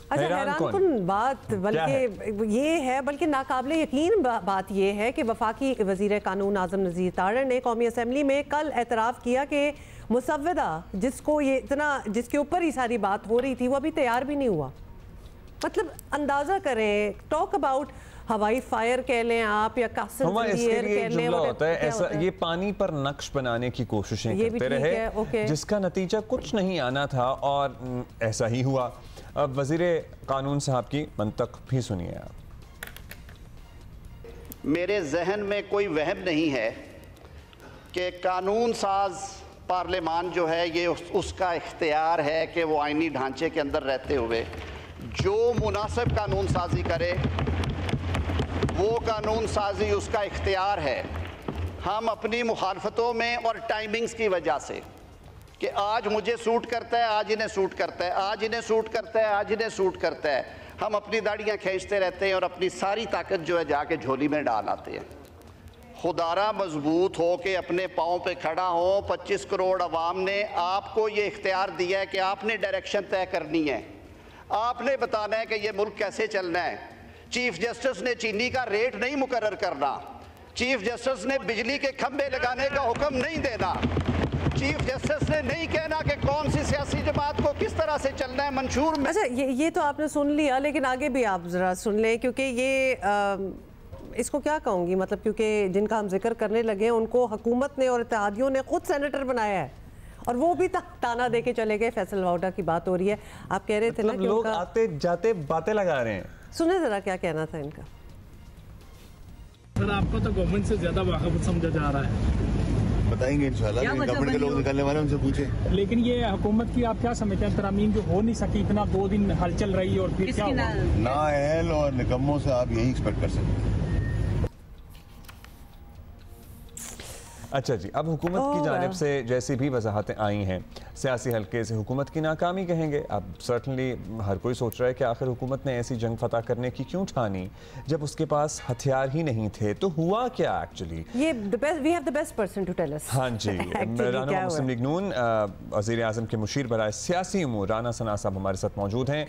अच्छा, हैरानकुन बात बल्कि ये है, बल्कि नाकाबिले यकीन बात ये है कि वफाकी वज़ीर कानून आज़म नज़ीर तारड़ ने कौमी असम्बली में कल एतराफ़ किया कि मुसव्वदा जिसको ये इतना, जिसके ऊपर ही सारी बात हो रही थी, वो अभी तैयार भी नहीं हुआ। मतलब अंदाज़ा करें, टॉक अबाउट हवाई फायर कह लें आप या कासिम कह लें, होता है ऐसा, ये पानी पर नक्श बनाने की कोशिशें करते रहे, जिसका नतीजा कुछ नहीं आना था और ऐसा ही हुआ। अब वज़ीर कानून साहब की मंतक भी सुनिए आप। मेरे जहन में कोई वहम नहीं है कि कानून साज पार्लियामान जो है ये उसका इख्तियार है कि वो आइनी ढांचे के अंदर रहते हुए जो मुनासिब कानून साजी करे, वो कानून साजी उसका इख्तियार है। हम अपनी मुखालफतों में और टाइमिंग्स की वजह से कि आज मुझे सूट करता है, आज इन्हें सूट करता है, आज इन्हें सूट करता है, आज इन्हें सूट करता है, हम अपनी दाढ़ियाँ खींचते रहते हैं और अपनी सारी ताकत जो है जाके झोली में डाल आते हैं। खुदारा मजबूत हो के अपने पाँव पे खड़ा हो। 25 करोड़ अवाम ने आपको ये इख्तियार दिया है कि आपने डायरेक्शन तय करनी है, आपने बताना है कि ये मुल्क कैसे चलना है। चीफ जस्टिस ने चीनी का रेट नहीं मुकर्रर करना, चीफ जस्टिस ने बिजली के खंभे लगाने का हुक्म नहीं देना, चीफ जस्टिस ने नहीं कहना कि कौन सी सियासी जमात को किस तरह से चलना है मंशूर में। अच्छा, ये तो आपने सुन लिया, लेकिन आगे भी आप ज़रा सुन लें, क्योंकि ये इसको क्या कहूँगी, मतलब क्योंकि जिनका हम जिक्र करने लगे हैं उनको हुकूमत ने और इत्तेहादियों ने खुद सेनेटर बनाया है और वो भी ताना दे के चले गए। फैसल वाउडा की बात हो रही है, आप कह रहे थे ना कि लोग आते जाते बातें लगा रहे हैं। सुने जरा क्या कहना था इनका। सर, आपको तो गवर्नमेंट से ज्यादा वाक़िफ़ समझा जा रहा है, बताएंगे इंशाल्लाह, गवर्नमेंट के लोग निकलने वाले उनसे पूछे। लेकिन ये हुकूमत की आप क्या समझते हैं, तरामीम जो हो नहीं सकी, इतना 2 दिन हलचल रही और फिर क्या हुआ? नाअहल और निकम्मों से आप यही एक्सपेक्ट कर सकते हैं। अच्छा जी, अब हुकूमत की जानिब से जैसी भी वजाहतें आई हैं, सियासी हल्के से हुकूमत की नाकामी कहेंगे। अब सर्टनली हर कोई सोच रहा है कि आखिर हुकूमत ने ऐसी जंग फतह करने की क्यों ठानी जब उसके पास हथियार ही नहीं थे। तो हुआ क्या एक्चुअली? ये we have the best person to tell us. हाँ जी, राना मुस्लिम लीग नून वज़ीर आज़म के मुशीर बराए सियासी उमूर राना सना साहब हमारे साथ मौजूद हैं।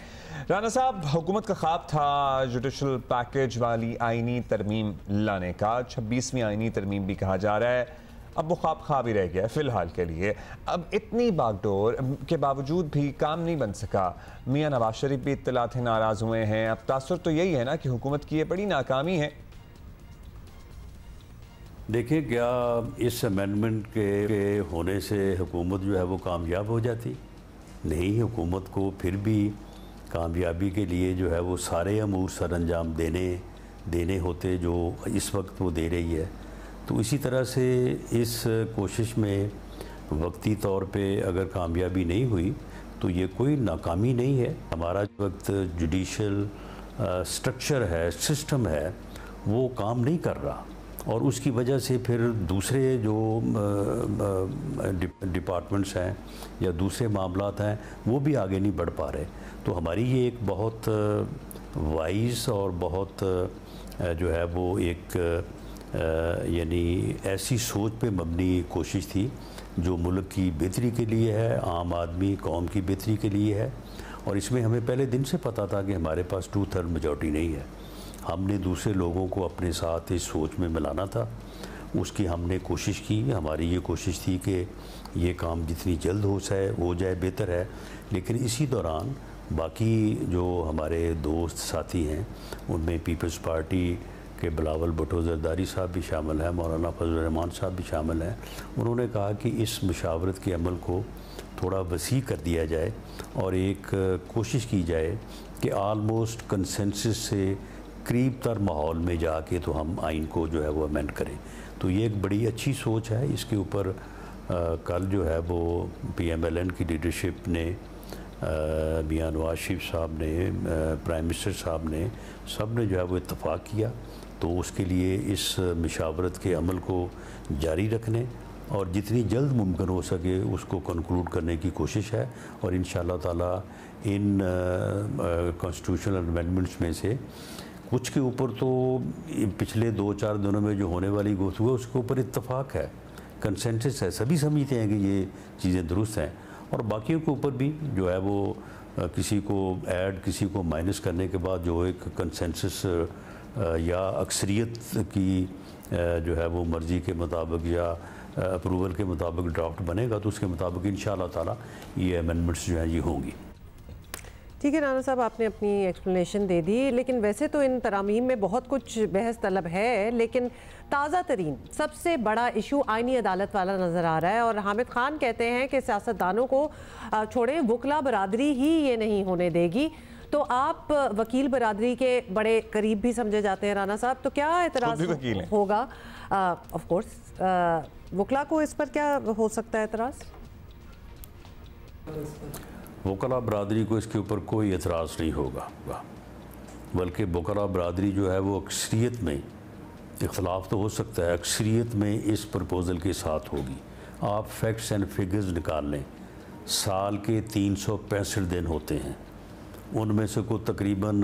राना साहब, हुकूमत का ख्वाब था जुडिशल पैकेज वाली आइनी तरमीम लाने का, 26वीं आइनी तरमीम भी कहा जा रहा है। अब वो ख्वाब ही रह गया फिलहाल के लिए। अब इतनी बागडोर के बावजूद भी काम नहीं बन सका। मियां नवाज शरीफ भी इत्तला थे, नाराज हुए हैं। अब तासुर तो यही है ना कि हुकूमत की ये बड़ी नाकामी है। देखिए, क्या इस अमेंडमेंट के होने से हुकूमत जो है वो कामयाब हो जाती? नहीं, हुकूमत को फिर भी कामयाबी के लिए जो है वो सारे अमूर सर अंजाम देने होते जो इस वक्त वो दे रही है। तो इसी तरह से इस कोशिश में वक्ती तौर पे अगर कामयाबी नहीं हुई तो ये कोई नाकामी नहीं है। हमारा वक्त जुडिशल स्ट्रक्चर है, सिस्टम है, वो काम नहीं कर रहा और उसकी वजह से फिर दूसरे जो डिपार्टमेंट्स हैं या दूसरे मामलात हैं वो भी आगे नहीं बढ़ पा रहे। तो हमारी ये एक बहुत वाइज और बहुत जो है वो एक यानी ऐसी सोच पे मबनी कोशिश थी जो मुल्क की बेहतरी के लिए है, आम आदमी कौम की बेहतरी के लिए है। और इसमें हमें पहले दिन से पता था कि हमारे पास 2/3 मेजॉरिटी नहीं है। हमने दूसरे लोगों को अपने साथ इस सोच में मिलाना था, उसकी हमने कोशिश की। हमारी ये कोशिश थी कि ये काम जितनी जल्द हो जाए बेहतर है। लेकिन इसी दौरान बाकी जो हमारे दोस्त साथी हैं उनमें पीपल्स पार्टी के बिलावल भुट्टो जरदारी साहब भी शामिल हैं, मौलाना फजल रहमान साहब भी शामिल हैं। उन्होंने कहा कि इस मुशावरत के अमल को थोड़ा वसी कर दिया जाए और एक कोशिश की जाए कि आलमोस्ट कंसेंसस से करीब तर माहौल में जाके तो हम आइन को जो है वो अमेंड करें। तो ये एक बड़ी अच्छी सोच है। इसके ऊपर कल जो है वो PMLN की लीडरशिप ने, मियां नवाज शरीफ साहब ने, प्राइम मिनिस्टर साहब ने, सब ने जो है वो इत्तफाक किया। तो उसके लिए इस मशावरत के अमल को जारी रखने और जितनी जल्द मुमकिन हो सके उसको कंक्लूड करने की कोशिश है। और इंशाअल्लाह ताला इन कॉन्स्टिट्यूशनल अमेंडमेंट्स में से कुछ के ऊपर तो पिछले 2-4 दिनों में जो होने वाली गुफ्तगू है उसके ऊपर इत्तफाक है, कंसेंसस है, सभी समझते हैं कि ये चीज़ें दुरुस्त हैं। और बाकियों के ऊपर भी जो है वो किसी को ऐड किसी को माइनस करने के बाद जो एक कंसेंसस या अक्सरियत की जो है वो मर्ज़ी के मुताबिक या अप्रूवल के मुताबिक ड्राफ्ट बनेगा तो उसके मुताबिक इंशाअल्लाह ताला ये अमेंडमेंट्स जो हैं ये होंगी। ठीक है राना साहब, आपने अपनी एक्सप्लेनेशन दे दी। लेकिन वैसे तो इन तरामीम में बहुत कुछ बहस तलब है, लेकिन ताज़ा तरीन सबसे बड़ा इशू आइनी अदालत वाला नज़र आ रहा है। और हामिद खान कहते हैं कि सियासतदानों को छोड़ें, वकला बरादरी ही ये नहीं होने देगी। तो आप वकील बरादरी के बड़े करीब भी समझे जाते हैं राना साहब, तो क्या एतराज़ होगा? ऑफ कोर्स वकला को इस पर क्या हो सकता है एतराज़? वकला बरादरी को इसके ऊपर कोई एतराज़ नहीं होगा, बल्कि वकला बरादरी जो है वो अक्सरियत में, इख्तलाफ तो हो सकता है, अक्सरियत में इस प्रपोज़ल के साथ होगी। आप फैक्ट्स एंड फिगर्स निकाल लें, साल के 365 दिन होते हैं, उनमें से को तकरीबन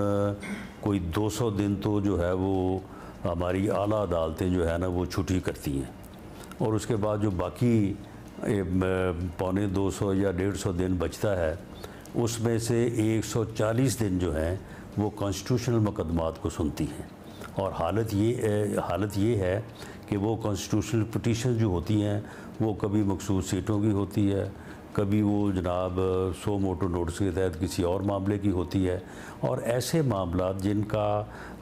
कोई 200 दिन तो जो है वो हमारी आला अदालतें जो है ना वो छुट्टी करती हैं। और उसके बाद जो बाकी 250 या 150 दिन बचता है उसमें से 140 दिन जो हैं वो कॉन्स्टिट्यूशनल मुकदमात को सुनती हैं। और हालत ये है कि वो कॉन्स्टिट्यूशनल पिटीशन जो होती हैं वो कभी मखसूस सीटों की होती है, कभी वो जनाब 100 मोटर नोटिस के तहत किसी और मामले की होती है। और ऐसे मामलात जिनका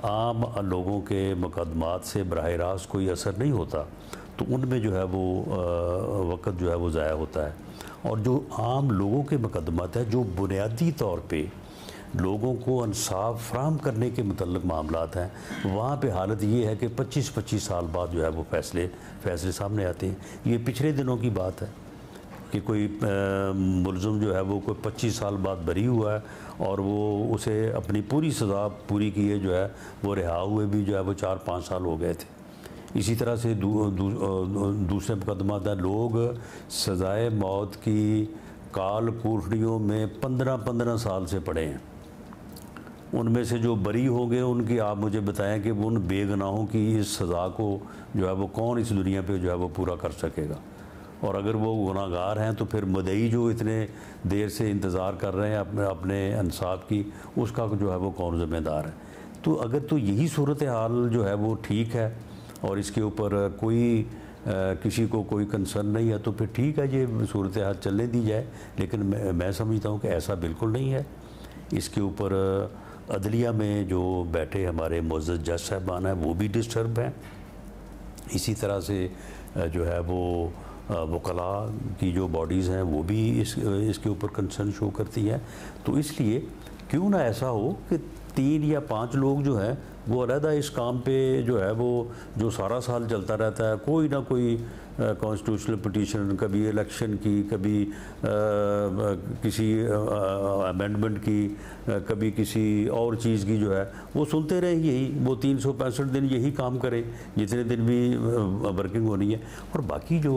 आम लोगों के मुकदमात से बराह रास्त कोई असर नहीं होता तो उनमें जो है वो वक़्त जो है वो ज़ाया होता है। और जो आम लोगों के मुकदमात है जो बुनियादी तौर पे लोगों को इंसाफ फराहम करने के मुतल्लिक़ मामलात हैं, वहाँ पे हालत ये है कि 25-25 साल बाद जो है वो फैसले सामने आते हैं। ये पिछले दिनों की बात है कि कोई मुलज़िम जो है वो कोई 25 साल बाद बरी हुआ है और वो उसे अपनी पूरी सज़ा पूरी किए जो है वो रिहा हुए भी जो है वो 4-5 साल हो गए थे। इसी तरह से दूसरे मुकदमात हैं, लोग सज़ाए मौत की काल कोठरियों में 15-15 साल से पड़े हैं। उनमें से जो बरी हो गए उनकी आप मुझे बताएं कि उन बेगुनाहों की इस सज़ा को जो है वो कौन इस दुनिया पे जो है वो पूरा कर सकेगा। और अगर वो गुनाहगार हैं तो फिर मुद्दई जो इतने देर से इंतज़ार कर रहे हैं अपने इंसाफ की, उसका जो है वो कौन ज़िम्मेदार है। तो अगर तो यही सूरत हाल जो है वो ठीक है और इसके ऊपर कोई किसी को कोई कंसर्न नहीं है तो फिर ठीक है, ये सूरत हाल चलने दी जाए। लेकिन मैं समझता हूँ कि ऐसा बिल्कुल नहीं है। इसके ऊपर अदलिया में जो बैठे हमारे मुअज़्ज़ज़ जज साहबान हैं वो भी डिस्टर्ब हैं। इसी तरह से जो है वो वकला की जो बॉडीज़ हैं वो भी इसके ऊपर कंसर्न शो करती हैं। तो इसलिए क्यों ना ऐसा हो कि 3 या 5 लोग जो हैं वो अलहदा इस काम पे जो है वो जो सारा साल चलता रहता है, कोई ना कोई कॉन्स्टिट्यूशनल पिटीशन, कभी इलेक्शन की, कभी किसी अमेंडमेंट की, कभी किसी और चीज़ की जो है वो सुनते रहे, यही वो 365 दिन यही काम करें जितने दिन भी वर्किंग होनी है। और बाकी जो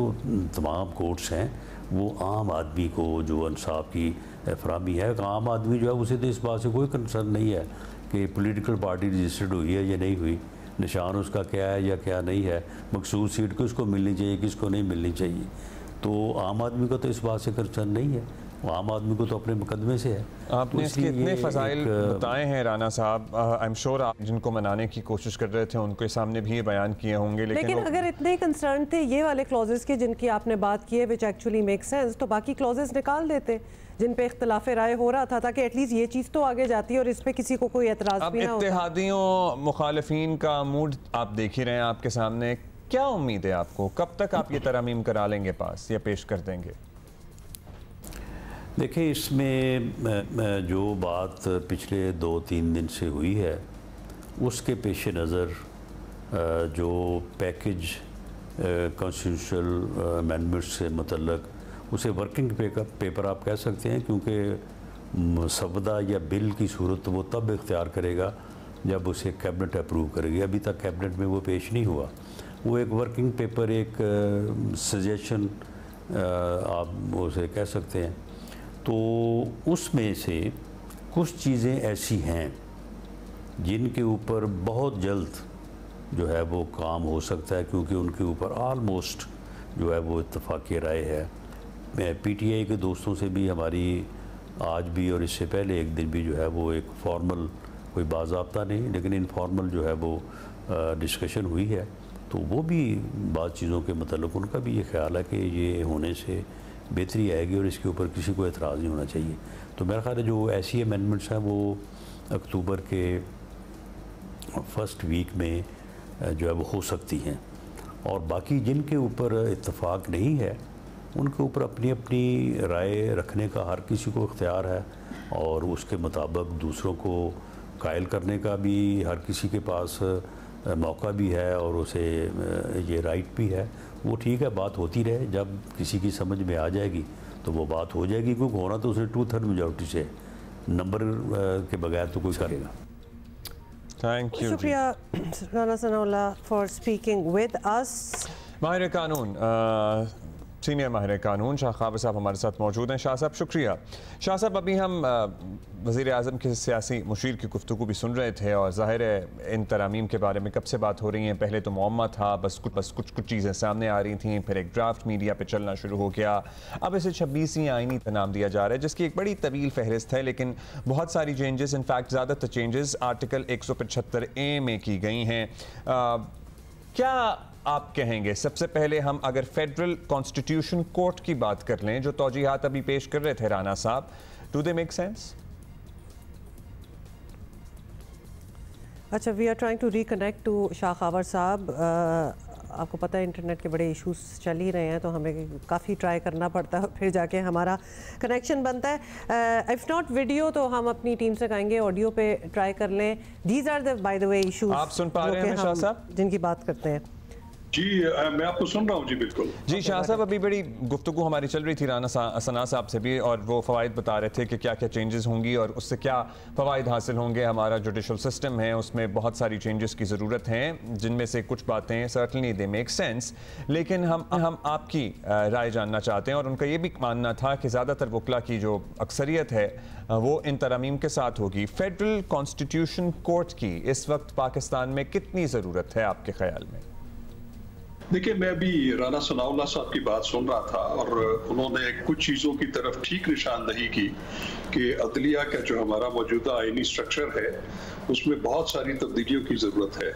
तमाम कोर्ट्स हैं वो आम आदमी को जो इंसाफ की फराहमी है, आम आदमी जो है उसे तो इस बात से कोई कंसर्न नहीं है कि पॉलिटिकल पार्टी रजिस्टर्ड हुई है या नहीं हुई, निशान उसका क्या है या क्या नहीं है, मखसूस सीट किसको मिलनी चाहिए किसको नहीं मिलनी चाहिए। तो आम आदमी को तो इस बात से कंसर्न नहीं है, आम आदमी को तो अपने मुकदमे से है। आपने इसके इतने फ़ज़ाइल बताए हैं राना साहब, आई एम श्योर आप जिनको मनाने की कोशिश कर रहे थे उनके सामने भी ये बयान किए होंगे, लेकिन अगर इतने कंसर्न थे ये वाले क्लॉजेस के जिनकी आपने बात की है विच एक्चुअली मेक सेंस, तो बाकी क्लॉजेस निकाल देते जिन पे इख्तिलाफ राय हो रहा था, ताकि एटलीस्ट ये चीज़ तो आगे जाती है और इस पे किसी को कोई एतराज़ भी ना हो। इत्तेहादियों मुखालिफिन का मूड आप देख ही रहे हैं आपके सामने, क्या उम्मीद है आपको, कब तक आप ये तरमीम करा लेंगे पास या पेश कर देंगे? देखिए, इसमें जो बात पिछले 2-3 दिन से हुई है उसके पेश नज़र जो पैकेज कॉन्स्टिट्यूशनल अमेंडमेंट से मुतल्लक उसे वर्किंग पेपर आप कह सकते हैं, क्योंकि सवदा या बिल की सूरत वो तब इख्तियार करेगा जब उसे कैबिनेट अप्रूव करेगी। अभी तक कैबिनेट में वो पेश नहीं हुआ, वो एक वर्किंग पेपर, एक सजेशन आप उसे कह सकते हैं। तो उसमें से कुछ चीज़ें ऐसी हैं जिनके ऊपर बहुत जल्द जो है वो काम हो सकता है, क्योंकि उनके ऊपर आलमोस्ट जो है वो इत्तफाक़ी राय है। पीटीआई के दोस्तों से भी हमारी आज भी और इससे पहले एक दिन भी जो है वो एक फॉर्मल, कोई बाज़ाब्ता नहीं लेकिन इनफॉर्मल जो है वो डिस्कशन हुई है। तो वो भी बात चीज़ों के मतलब उनका भी ये ख्याल है कि ये होने से बेहतरी आएगी और इसके ऊपर किसी को एतराज़ नहीं होना चाहिए। तो मेरा ख्याल है जो ऐसी अमेंडमेंट्स हैं वो अक्टूबर के फर्स्ट वीक में जो है वो हो सकती हैं, और बाकी जिनके ऊपर इत्तफाक नहीं है उनके ऊपर अपनी अपनी राय रखने का हर किसी को इख्तियार है, और उसके मुताबिक दूसरों को कायल करने का भी हर किसी के पास मौका भी है और उसे ये राइट भी है। वो ठीक है, बात होती रहे, जब किसी की समझ में आ जाएगी तो वो बात हो जाएगी, क्योंकि होना तो उसे 2/3 मेजॉरिटी से, नंबर के बगैर तो कोई करेगा। थैंक यू, शुक्रिया Rana Sanaullah for speaking with us. माहिर कानून, सीनियर माहिर कानून शाह खावर साहब हमारे साथ मौजूद हैं। शाह साहब शुक्रिया। शाह साहब, अभी हम वज़ीर आज़म के सियासी मुशीर की गुफ्तगू भी सुन रहे थे, और ज़ाहिर है इन तरामीम के बारे में कब से बात हो रही है। पहले तो मुअम्मा था, बस कुछ चीज़ें सामने आ रही थी, फिर एक ड्राफ्ट मीडिया पे चलना शुरू हो गया, अब इसे 26वीं आईनी का नाम दिया जा रहा है, जिसकी एक बड़ी तवील फहरिस्त है, लेकिन बहुत सारी चेंजेस, इनफैक्ट ज़्यादातर चेंजेस आर्टिकल 175A में की गई हैं। क्या आप कहेंगे, सबसे पहले हम अगर फेडरल कॉन्स्टिट्यूशन कोर्ट की बात कर लें, जो तौजीहात अभी पेश कर रहे थे राना साहब, डू दे मेक सेंस? अच्छा, we are trying to reconnect to Shah Khawar साहब। आपको पता है इंटरनेट के बड़े इश्यूज चल ही रहे हैं, तो हमें काफ़ी ट्राई करना पड़ता है, फिर जाके हमारा कनेक्शन बनता है। इफ़ नॉट वीडियो तो हम अपनी टीम से कहेंगे ऑडियो पे ट्राई कर लें। These are the by the way issues आप सुन पा रहे हैं शाह साहब जिनकी बात करते हैं? जी, मैं आपको सुन रहा हूँ जी, बिल्कुल जी। शाह साहब, अभी बड़ी गुफ्तगू हमारी चल रही थी राना सना साहब से भी, और वो फ़वाइद बता रहे थे कि क्या क्या चेंजेस होंगी और उससे क्या फ़वाइद हासिल होंगे। हमारा जुडिशल सिस्टम है उसमें बहुत सारी चेंजेस की ज़रूरत है, जिनमें से कुछ बातें सर्टनली दे मेक सेंस, लेकिन हम आपकी राय जानना चाहते हैं। और उनका ये भी मानना था कि ज़्यादातर वकला की जो अक्सरियत है वो इन तरमीम के साथ होगी। फेडरल कॉन्स्टिट्यूशन कोर्ट की इस वक्त पाकिस्तान में कितनी ज़रूरत है आपके ख्याल में? देखिए, मैं भी राना सनाउल्लाह साहब की बात सुन रहा था और उन्होंने कुछ चीज़ों की तरफ ठीक निशानदही की कि अदलिया का जो हमारा मौजूदा आईनी स्ट्रक्चर है उसमें बहुत सारी तब्दीलियों की ज़रूरत है।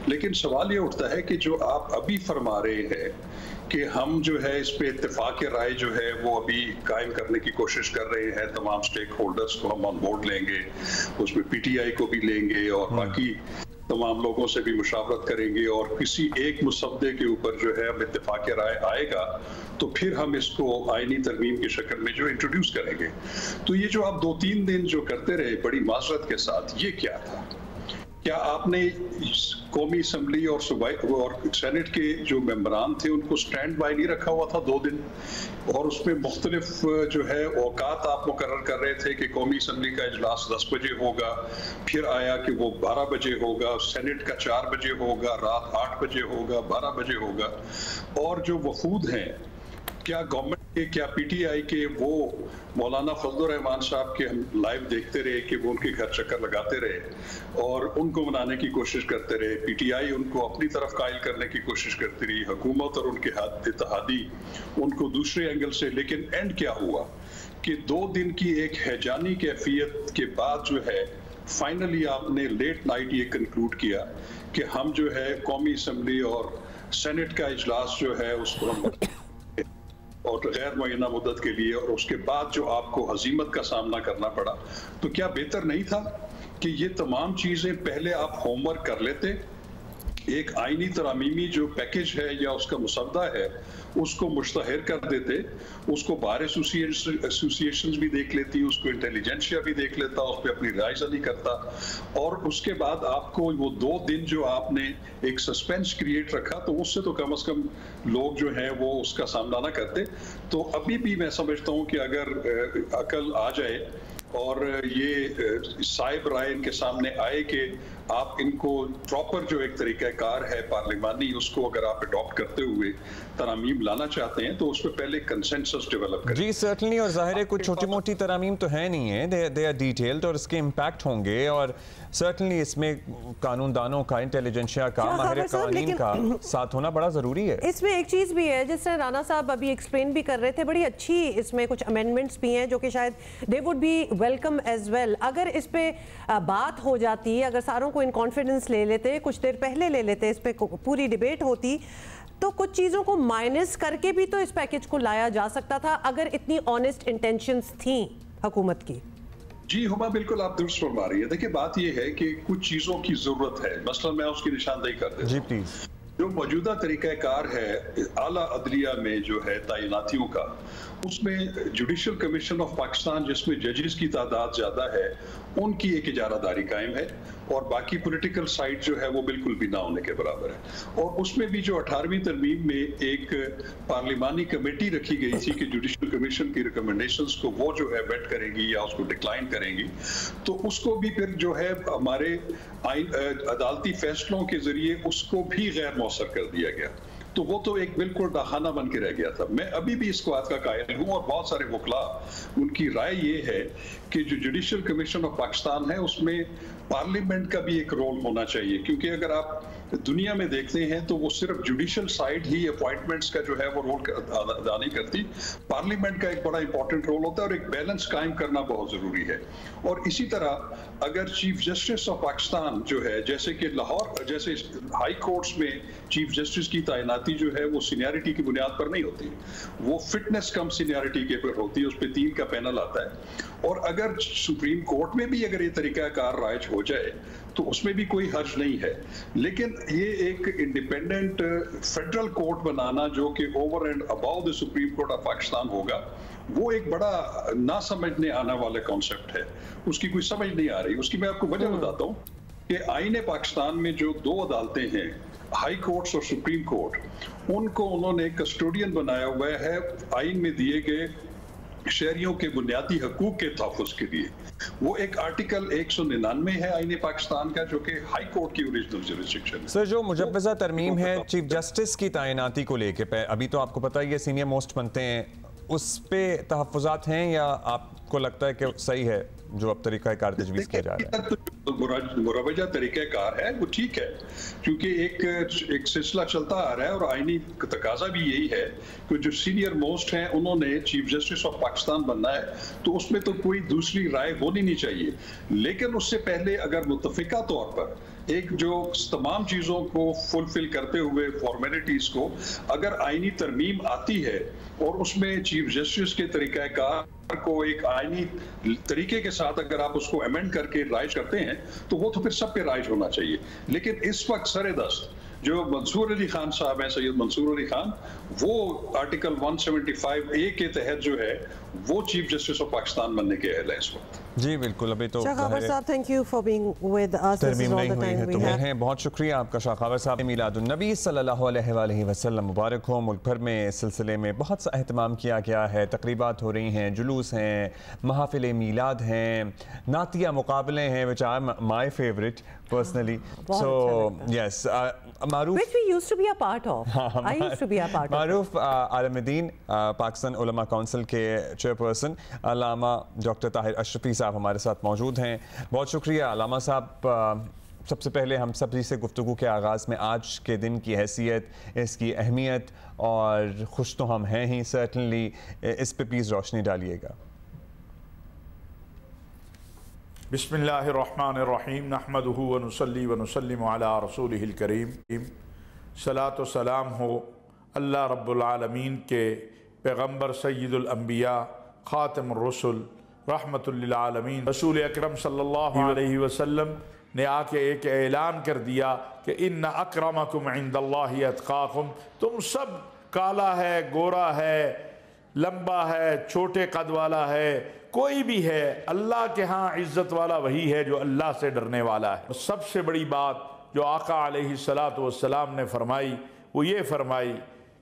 लेकिन सवाल ये उठता है कि जो आप अभी फरमा रहे हैं कि हम जो है इस पे इत्तेफाक राय जो है वो अभी कायम करने की कोशिश कर रहे हैं, तमाम स्टेक होल्डर्स को हम ऑन बोर्ड लेंगे, उसमें पीटीआई को भी लेंगे और बाकी तमाम लोगों से भी मुशावरत करेंगे और किसी एक मुसद्दे के ऊपर जो है अब इत्तेफाक राय आएगा तो फिर हम इसको आईनी तरमीम की शक्ल में जो इंट्रोड्यूस करेंगे। तो ये जो आप 2-3 दिन जो करते रहे बड़ी माजरत के साथ, ये क्या था? क्या आपने कौमी असम्बली और सेनेट के जो मेंबरान थे उनको स्टैंड बाय नहीं रखा हुआ था 2 दिन, और उसमें मुख्तलिफ जो है औकात आप मुकर्रर कर रहे थे कि कौमी असम्बली का इजलास 10 बजे होगा, फिर आया कि वो 12 बजे होगा, सेनेट का 4 बजे होगा, रात 8 बजे होगा, 12 बजे होगा। और जो वफूद हैं, क्या गवर्नमेंट के, क्या पीटीआई के, वो मौलाना फजलुर रहमान साहब के हम लाइव देखते रहे कि वो उनके घर चक्कर लगाते रहे और उनको मनाने की कोशिश करते रहे, पीटीआई उनको अपनी तरफ कायल करने की कोशिश करती रही, हुकूमत और उनके इत्तेहादी उनको दूसरे एंगल से। लेकिन एंड क्या हुआ कि 2 दिन की एक हैजानी कैफियत के बाद जो है फाइनली आपने लेट नाइट ये कंक्लूड किया कि हम जो है कौमी असम्बली और सेनेट का इजलास जो है उसको हम और गैर मुअय्यना मुद्दत के लिए, और उसके बाद जो आपको हजीमत का सामना करना पड़ा, तो क्या बेहतर नहीं था कि ये तमाम चीजें पहले आप होमवर्क कर लेते, एक आईनी तरामीमी जो पैकेज है या उसका मुसद्दा है उसको मुश्तहर कर देते, उसको बार एसोसिएशंस भी देख लेती, उसको इंटेलिजेंशिया भी देख लेता, उस पर अपनी राय जारी करता, और उसके बाद आपको वो 2 दिन जो आपने एक सस्पेंस क्रिएट रखा, तो उससे तो कम से कम लोग जो हैं वो उसका सामना ना करते। तो अभी भी मैं समझता हूँ कि अगर अकल आ जाए और ये साहिब राय इनके सामने आए कि आप इनको प्रॉपर जो एक तरीक़ाकार है पार्लिमानी, उसको अगर आप अडॉप्ट करते हुए तरामीम लाना चाहते हैं तो उस पर पहले कंसेंसस डेवलप करें। जी सर्टनली, और ज़ाहिर है कुछ छोटी मोटी तरामीम तो है नहीं है, दे आर डिटेल्ड और इसके इम्पैक्ट होंगे, और सर्टनली इसमें कानूनदानों का, इंटेलिजेंशिया का, माहिर कानून का साथ होना बड़ा ज़रूरी है। इसमें एक चीज़ भी है, जिस तरह राना साहब अभी एक्सप्लेन भी कर रहे थे, बड़ी अच्छी इसमें कुछ अमेंडमेंट्स भी हैं जो कि शायद they would be welcome as well. अगर इस पे बात हो जाती, अगर सारों को इन कॉन्फिडेंस ले लेते, कुछ देर पहले ले लेते, इस पे पूरी डिबेट होती, तो कुछ चीज़ों को माइनस करके भी तो इस पैकेज को लाया जा सकता था, अगर इतनी ऑनेस्ट इंटेंशंस थी हुकूमत की। जी हुमा, बिल्कुल आप दुरुस्त फरमा रही है। देखिए बात यह है कि कुछ चीज़ों की ज़रूरत है, मसलन मैं उसकी निशानदेही कर देता हूं। जी प्लीज। जो मौजूदा तरीक़ाकार है आला अदलिया में जो है तैनातियों का, उसमें जुडिशल कमीशन ऑफ पाकिस्तान जिसमें जजेस की तादाद ज़्यादा है, उनकी एक इजारादारी कायम है, और बाकी पॉलिटिकल साइड जो है वो बिल्कुल भी ना होने के बराबर है। और उसमें भी जो 18वीं तरमीम में एक पार्लिमानी कमेटी रखी गई थी कि जुडिशल कमीशन की रिकमेंडेशंस को वो जो है वेट करेंगी या उसको डिक्लाइन करेंगी, तो उसको भी फिर जो है हमारे अदालती फैसलों के जरिए उसको भी गैर मौसर कर दिया गया। तो वो तो एक बिल्कुल डाखाना बन के रह गया था। मैं अभी भी इस बात का कायल हूँ, और बहुत सारे वकला उनकी राय ये है कि जो जुडिशल कमीशन ऑफ पाकिस्तान है उसमें पार्लियामेंट का भी एक रोल होना चाहिए, क्योंकि अगर आप दुनिया में देखते हैं तो वो सिर्फ जुडिशल साइड ही अपॉइंटमेंट्स का जो है वो रोल अदा नहीं करती, पार्लियामेंट का एक बड़ा इंपॉर्टेंट रोल होता है, और एक बैलेंस कायम करना बहुत जरूरी है। और इसी तरह अगर चीफ जस्टिस ऑफ पाकिस्तान जो है, जैसे कि लाहौर जैसे हाई कोर्ट्स में चीफ जस्टिस की तैनाती जो है वो सीनियरिटी की बुनियाद पर नहीं होती, वो फिटनेस कम सीनियरिटी के पर होती है, उस पर 3 का पैनल आता है। और अगर सुप्रीम कोर्ट में भी अगर ये तरीकाकार राइज हो जाए तो उसमें भी कोई हर्ज नहीं है, लेकिन ये एक इंडिपेंडेंट फेडरल कोर्ट बनाना जो कि over and about the supreme court of Pakistan होगा, वो एक बड़ा ना समझने आने वाला कॉन्सेप्ट है, उसकी कोई समझ नहीं आ रही। उसकी मैं आपको वजह बताता हूँ कि आईने पाकिस्तान में जो 2 अदालतें हैं, हाई कोर्ट्स और सुप्रीम कोर्ट, उनको उन्होंने कस्टोडियन बनाया हुआ है आइन में दिए गए शहरियों के बुनियादी हकूक के तहफ़्फ़ुज़ के लिए। वो एक आर्टिकल 199 है आईने पाकिस्तान का, जो कि हाई कोर्ट की ओरिजिनल जुरिस्डिक्शन है। सर, जो मुजव्वज़ा तरमीम है चीफ जस्टिस की तैनाती को लेके, अभी तो आपको पता है ये सीनियर मोस्ट बनते हैं, उस पे तहफ़्फ़ुज़ात हैं या आपको लगता है कि सही है जो अब तरीक़ाकार तजवीज़ किया जा रहा है? मुरवजा तरीक़ाकार है वो ठीक है, क्योंकि एक सिलसिला चलता आ रहा है, और आईनी तकाजा भी यही है कि जो सीनियर मोस्ट हैं उन्होंने चीफ जस्टिस ऑफ पाकिस्तान बनना है, तो उसमें तो कोई दूसरी राय होनी नहीं चाहिए। लेकिन उससे पहले अगर मुत्तफ़िका तौर पर एक जो तमाम चीज़ों को फुलफिल करते हुए फॉर्मेलिटीज़ को अगर आईनी तरमीम आती है और उसमें चीफ जस्टिस के तरीक़ाकार को एक आईनी तरीके के साथ अगर आप उसको अमेंड करके राइज करते हैं तो वो तो फिर सब पे राइज होना चाहिए। लेकिन इस वक्त सरेदस्त जो मंसूर अली खान साहब हैं, सैयद मंसूर अली खान, वो आर्टिकल 175A के तहत जो है वो चीफ जस्टिस ऑफ पाकिस्तान बनने के अहल है इस वक्त। जी बिल्कुल। अभी तो शाह साहब, thank you for being with us. तरमीम नहीं हुई है तो हैं, बहुत शुक्रिया आपका शाह खबर साहब। मीलादुन्नबी सल्लल्लाहु अलैहि वसल्लम मुबारक हो। मुल्क भर में इस सिलसिले में बहुत सा अहतमाम किया गया है, तकरीबात हो रही हैं, जुलूस हैं, महफिल मीलाद हैं, नातिया मुकाबले हैं, which are my favourite personally. So yes, मारूफ आलमदीन पाकिस्तान उलमा काउंसिल के चेयरपर्सन अल्लामा डॉक्टर ताहिर अशरफी साहब हमारे साथ मौजूद हैं। बहुत शुक्रिया अल्लामा साहब। सबसे पहले हम सभी से गुफ्तगू के आगाज़ में आज के दिन की हैसियत, इसकी अहमियत, और खुश तो हम हैं ही सर्टनली, इस पे प्लीज़ रोशनी डालिएगा। बिस्मिल्लाहिर्रहमानिर्रहीम नहमदुहु व नुसल्ली व नुसल्लिमु अला रसूलिहिल करीम। सलातो सलाम हो अल्लाह रब्बुल आलमीन के पैगम्बर सय्यिदुल अंबिया खातिमुर रसूल रहमतुल लिल आलमीन रसूल अकरम सल्लल्लाहु अलैहि वसल्लम ने आके एक ऐलान कर दिया कि इन्ना अक्रमकुम इंदल्लाहि अतकाकुम, तुम सब काला है, गोरा है, लंबा है, छोटे कद वाला है, कोई भी है, अल्लाह के यहाँ इज़्ज़त वाला वही है जो अल्लाह से डरने वाला है। सबसे बड़ी बात जो आका अलैहिस्सलातु वस्सलाम ने फरमाई वो ये फरमाई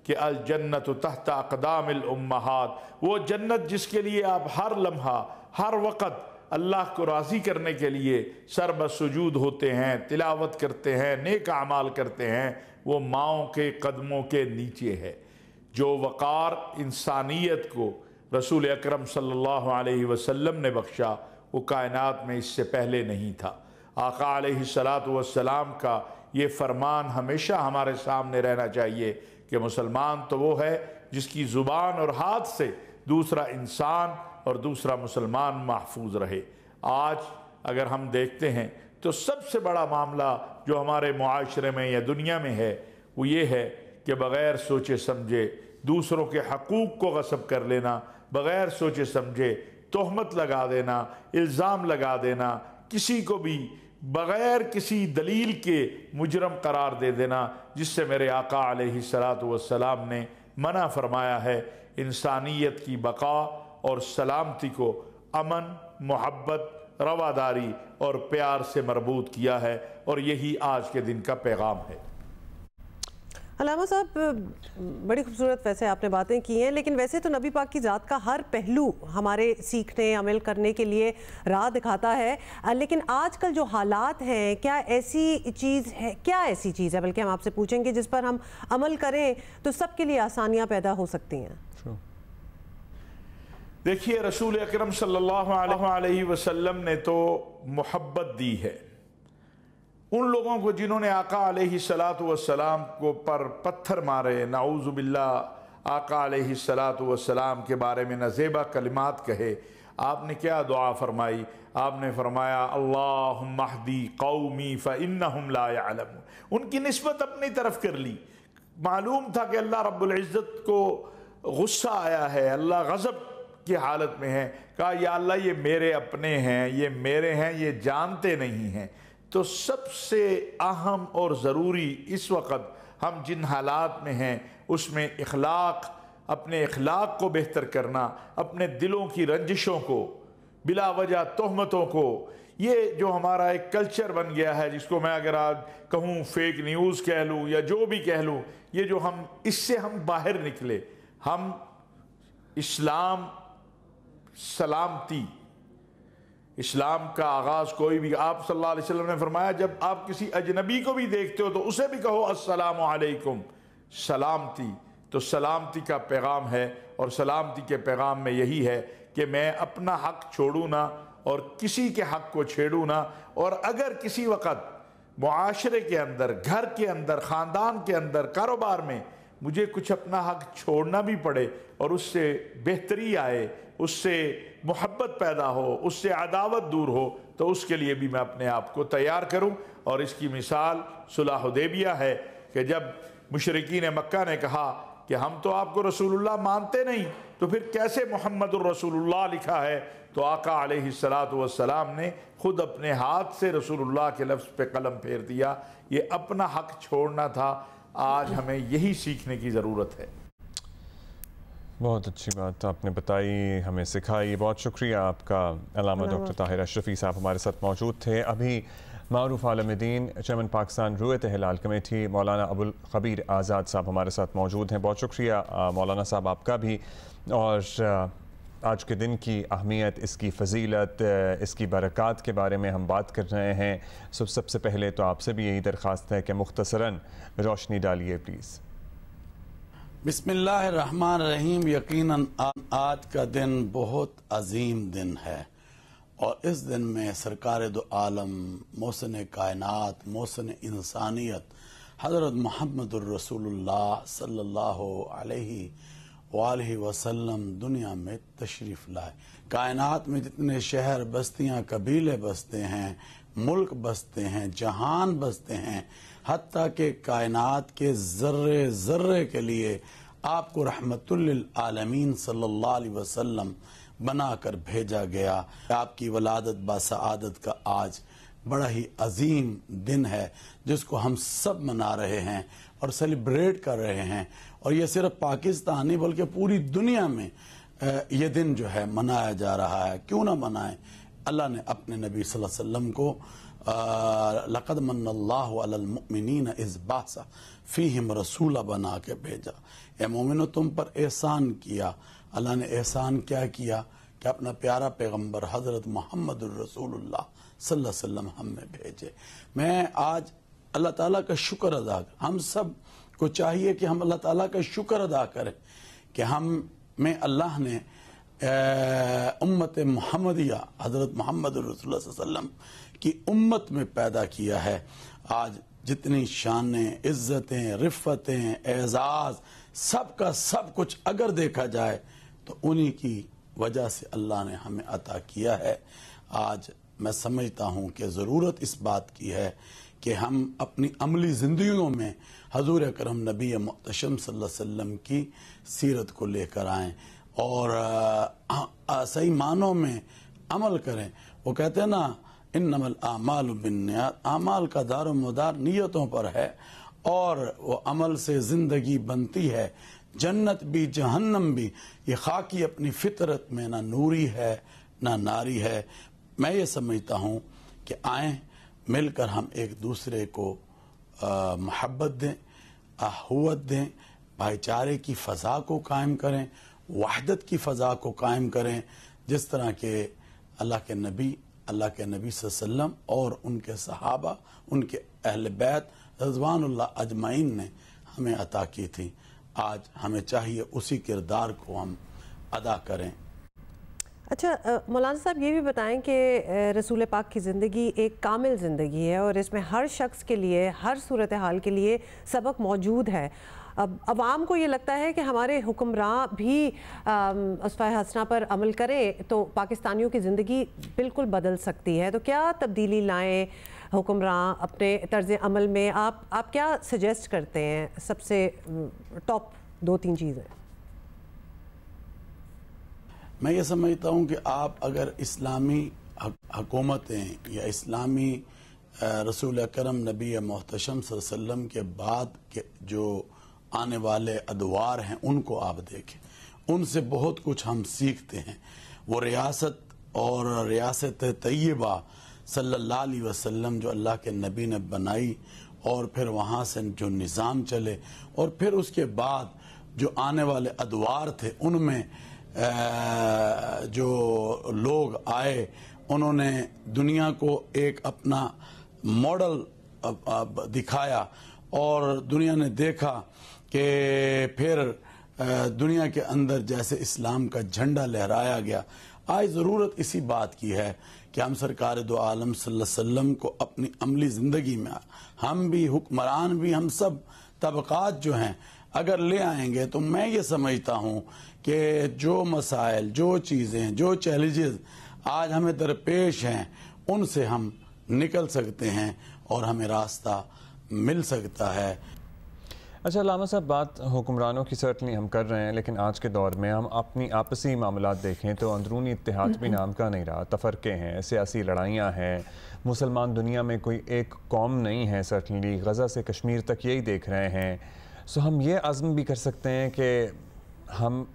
कि अल जन्नतु तहत अक़दामिल उम्महात, वो जन्नत जिसके लिए आप हर लम्हा हर वक़्त अल्लाह को राज़ी करने के लिए सरबसुजूद होते हैं, तिलावत करते हैं, नेक अमाल करते हैं, वो माँओं के कदमों के नीचे है। जो वक़ार इंसानियत को रसूल अकरम सल्लल्लाहु अलैहि वसल्लम ने बख्शा वो कायनात में इससे पहले नहीं था। आका अलैहिस्सलातु वस्सलाम का ये फरमान हमेशा हमारे सामने रहना चाहिए कि मुसलमान तो वो है जिसकी ज़ुबान और हाथ से दूसरा इंसान और दूसरा मुसलमान महफूज रहे। आज अगर हम देखते हैं तो सबसे बड़ा मामला जो हमारे मुआशरे में या दुनिया में है वो ये है कि बग़ैर सोचे समझे दूसरों के हकूक़ को गस्ब कर लेना, बग़ैर सोचे समझे तोहमत लगा देना, इल्ज़ाम लगा देना, किसी को भी बग़ैर किसी दलील के मुजरम करार दे देना, जिससे मेरे आका अलैहिस्सलातु वस्सलाम ने मना फरमाया है। इंसानियत की बका और सलामती को अमन, मोहब्बत, रवादारी और प्यार से मरबूत किया है, और यही आज के दिन का पैगाम है। अल्लामा साहब, बड़ी खूबसूरत वैसे आपने बातें की हैं, लेकिन वैसे तो नबी पाक की ज़ात का हर पहलू हमारे सीखने अमल करने के लिए राह दिखाता है, लेकिन आजकल जो हालात हैं, क्या ऐसी चीज़ है, बल्कि हम आपसे पूछेंगे जिस पर हम अमल करें तो सबके लिए आसानियाँ पैदा हो सकती हैं? देखिए, रसूल अकरम सल्लल्लाहु अलैहि वसल्लम ने तो मोहब्बत दी है उन लोगों को जिन्होंने आका अलैहिस्सलातु वस्सलाम को पर पत्थर मारे, नाऊज़ु बिल्लाह, आका अलैहिस्सलातु वस्सलाम के बारे में नज़ेबा कलिमात कहे। आपने क्या दुआ फरमाई? आपने फरमाया अल्लाहुम्मा हदी कौमी फ़इन्नहुम ला यअलमून। उनकी निस्बत अपनी तरफ कर ली। मालूम था कि अल्लाह रब्बुल इज़्ज़त को गुस्सा आया है, अल्लाह गज़ब की हालत में है। कहा या अल्लाह ये मेरे अपने हैं, ये मेरे हैं, ये जानते नहीं हैं। तो सबसे अहम और ज़रूरी इस वक्त हम जिन हालात में हैं उसमें इखलाक, अपने इखलाक को बेहतर करना, अपने दिलों की रंजिशों को, बिला वजह तोहमतों को, ये जो हमारा एक कल्चर बन गया है, जिसको मैं अगर आज कहूँ फेक न्यूज़ कह लूँ या जो भी कह लूँ, ये जो हम इससे हम बाहर निकले। हम इस्लाम सलामती, इस्लाम का आगाज़ कोई भी, आप सल्लल्लाहु अलैहि वसल्लम ने फरमाया जब आप किसी अजनबी को भी देखते हो तो उसे भी कहो अस्सलामु अलैकुम, सलामती। तो सलामती का पैगाम है, और सलामती के पैगाम में यही है कि मैं अपना हक़ छोड़ूँ ना और किसी के हक़ को छेड़ूँ ना। और अगर किसी वक़्त मुआशरे के अंदर, घर के अंदर, ख़ानदान के अंदर, कारोबार में मुझे कुछ अपना हक़ छोड़ना भी पड़े और उससे बेहतरी आए, उससे मोहब्बत पैदा हो, उससे अदावत दूर हो, तो उसके लिए भी मैं अपने आप को तैयार करूं। और इसकी मिसाल सुलह हुदैबिया है कि जब मुशरिकीन मक्का ने कहा कि हम तो आपको रसूलुल्लाह मानते नहीं, तो फिर कैसे मुहम्मदुर रसूलुल्लाह लिखा है, तो आका अलैहिस्सलातु वस्सलाम ने खुद अपने हाथ से रसूलुल्लाह के लफ्ज़ पे कलम फेर दिया। ये अपना हक छोड़ना था। आज हमें यही सीखने की ज़रूरत है। बहुत अच्छी बात आपने बताई, हमें सिखाई। बहुत शुक्रिया आपका अल्लामा डॉक्टर ताहिर अशरफी साहब हमारे साथ मौजूद थे। अभी मारूफ आलमदीन चेयरमैन पाकिस्तान रुयत हिलाल कमेटी मौलाना अबुल खबीर आज़ाद साहब हमारे साथ मौजूद हैं। बहुत शुक्रिया मौलाना साहब आपका भी। और आज के दिन की अहमियत, इसकी फ़जीलत, इसकी बरक़ात के बारे में हम बात कर रहे हैं। सबसे पहले तो आपसे भी यही दरख्वास्त है कि मुख्तसरन रोशनी डालिए प्लीज़। बिस्मिल्लाहिर्रहमानिर्रहीम। यकीनन आज का दिन बहुत अजीम दिन है और इस दिन में सरकार दो आलम, मोहसिन कायनात, मोहसिन इंसानियत हज़रत मुहम्मदुर रसूलुल्लाह सल्लल्लाहु अलैहि वसल्लम दुनिया में तशरीफ़ लाए। कायनात में जितने शहर, बस्तियां, कबीले बसते हैं, मुल्क बसते हैं, जहान बसते हैं, हत्ता के कायनात के ज़र्रे ज़र्रे के लिए आपको रहमतुल लिल आलमीन सल्लल्लाहु अलैहि वसल्लम बनाकर भेजा गया। आपकी वलादत बासआदत का आज बड़ा ही अजीम दिन है जिसको हम सब मना रहे हैं और सेलिब्रेट कर रहे हैं। और ये सिर्फ पाकिस्तान नहीं बल्कि पूरी दुनिया में ये दिन जो है मनाया जा रहा है। क्यों ना मनाएं? अल्लाह ने अपने नबी सल्लल्लाहु अलैहि वसल्लम को लक़द मन्नल्लाहु अलल मुमिनीन इज़ बासा फ़ीहिम रसूला बना के भेजा। ए मोमिनो, तुम पर एहसान किया। अल्लाह ने एहसान क्या किया कि अपना प्यारा पैगंबर हज़रत मुहम्मदुर रसूलुल्लाह सल्लल्लाहु अलैहि वसल्लम हम में भेजे। मैं आज अल्लाह ताला का शुक्र अदा, हम सब को चाहिए कि हम अल्लाह ताला का शुक्र अदा करें कि हम में अल्लाह ने उम्मत मुहम्मदिया हज़रत मुहम्मदुर रसूलुल्लाह सल्लल्लाहु अलैहि वसल्लम की उम्मत में पैदा किया है। आज जितनी शानें, इज़्ज़तें, रिफ़्फ़तें, एज़ाज़, सब का सब कुछ अगर देखा जाए तो उन्हीं की वजह से अल्लाह ने हमें अता किया है। आज मैं समझता हूँ कि ज़रूरत इस बात की है कि हम अपनी अमली ज़िंदगियों में हज़ूर अकरम नबी मुहतशम सल्लल्लाहु अलैहि वसल्लम की सीरत को लेकर आएँ और सही मानों में अमल करें। वो कहते हैं ना, इन्नमल आमालु बिन्नियात, आमाल का दारो मदार नियतों पर है और वो अमल से ज़िंदगी बनती है। जन्नत भी जहन्नम भी ये खाकी अपनी फितरत में ना नूरी है ना नारी है। मैं ये समझता हूँ कि आएँ मिलकर हम एक दूसरे को मोहब्बत दें, अहूवत दें, भाईचारे की फ़ज़ा को कायम करें, वहदत की फ़ज़ा को कायम करें, जिस तरह के अल्लाह के नबी सल्लल्लाहु अलैहि वसल्लम और उनके सहाबा, उनके अहले बैत रज़वानुल्लाह अजमाइन ने हमें अता की थी। आज हमें चाहिए उसी किरदार को हम अदा करें। अच्छा मौलाना साहब, ये भी बताएं कि रसूल पाक की ज़िंदगी एक कामिल ज़िंदगी है और इसमें हर शख्स के लिए, हर सूरत हाल के लिए सबक मौजूद है। अब आवाम को ये लगता है कि हमारे हुक्मरान भी उसवा हसना पर अमल करें तो पाकिस्तानियों की ज़िंदगी बिल्कुल बदल सकती है। तो क्या तब्दीली लाएं हुक्मरान अपने तर्ज़ अमल में? आप क्या सजेस्ट करते हैं? सबसे टॉप 2-3 चीज़ें। मैं ये समझता हूँ कि आप अगर इस्लामी हुकूमतें या इस्लामी रसूल अकरम नबी मुहतशम सल्लल्लाहु अलैहि वसल्लम के बाद के जो आने वाले अदवार हैं उनको आप देखें, उनसे बहुत कुछ हम सीखते हैं। वो रियासत और रियासत तैयबा सल्लल्लाहु अलैहि वसल्लम जो अल्लाह के नबी ने बनाई और फिर वहाँ से जो निज़ाम चले और फिर उसके बाद जो आने वाले अदवार थे उनमें जो लोग आए उन्होंने दुनिया को एक अपना मॉडल दिखाया और दुनिया ने देखा कि फिर दुनिया के अंदर जैसे इस्लाम का झंडा लहराया गया। आज ज़रूरत इसी बात की है कि हम सरकार दो आलम सल्लल्लाहु अलैहि वसल्लम को अपनी अमली ज़िंदगी में, हम भी हुक्मरान भी, हम सब तबक़ात जो हैं अगर ले आएंगे तो मैं ये समझता हूँ कि जो मसाइल, जो चीज़ें, जो चैलेंजेस आज हमें दरपेश हैं उनसे हम निकल सकते हैं और हमें रास्ता मिल सकता है। अच्छा लामा साहब, बात हुक्मरानों की सर्टनली हम कर रहे हैं, लेकिन आज के दौर में हम अपनी आपसी मामलात देखें तो अंदरूनी इत्तेहाद भी नाम का नहीं रहा। तफरके हैं, सियासी लड़ाइयाँ हैं, मुसलमान दुनिया में कोई एक कौम नहीं है। सर्टनली गज़ा से कश्मीर तक यही देख रहे हैं। सो हम ये अज़्म भी कर सकते हैं कि हम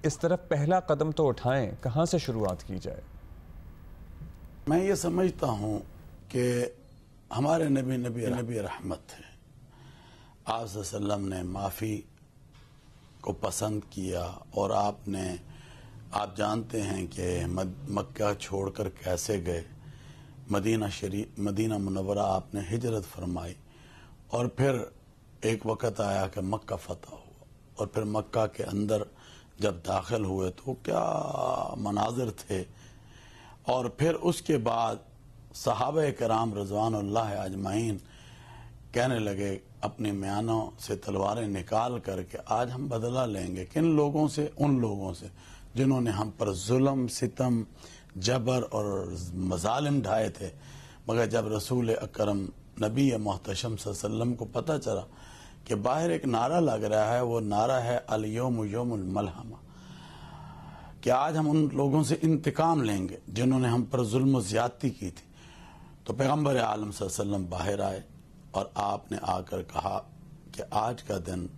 इस तरफ पहला कदम तो उठाएं, कहाँ से शुरुआत की जाए? मैं ये समझता हूँ कि हमारे नबी रहमत थे। आप सल्लम ने माफ़ी को पसंद किया और आप जानते हैं कि मक्का छोड़कर कैसे गए, मदीना मुनव्वरा आपने हिजरत फरमाई और फिर एक वक़्त आया कि मक्का फतह हुआ और फिर मक्का के अंदर जब दाखिल हुए तो क्या मनाजिर थे। और फिर उसके बाद सहाबा कराम रज़वानुल्लाह अजमाइन कहने लगे अपने म्यानों से तलवारें निकाल करके आज हम बदला लेंगे। किन लोगों से? उन लोगों से जिन्होंने हम पर जुल्म, सितम, जबर और मजालिम ढाए थे। मगर जब रसूल अकरम नबी मोहतशम सल्लम को पता चला कि बाहर एक नारा लग रहा है, वो नारा है अल यौम यौमुल मलहमा, कि आज हम उन लोगों से इंतकाम लेंगे जिन्होंने हम पर जुल्म ज्यादती की थी। तो पैगम्बर आलम सल्लम बाहर आए और आपने आकर कहा कि आज का दिन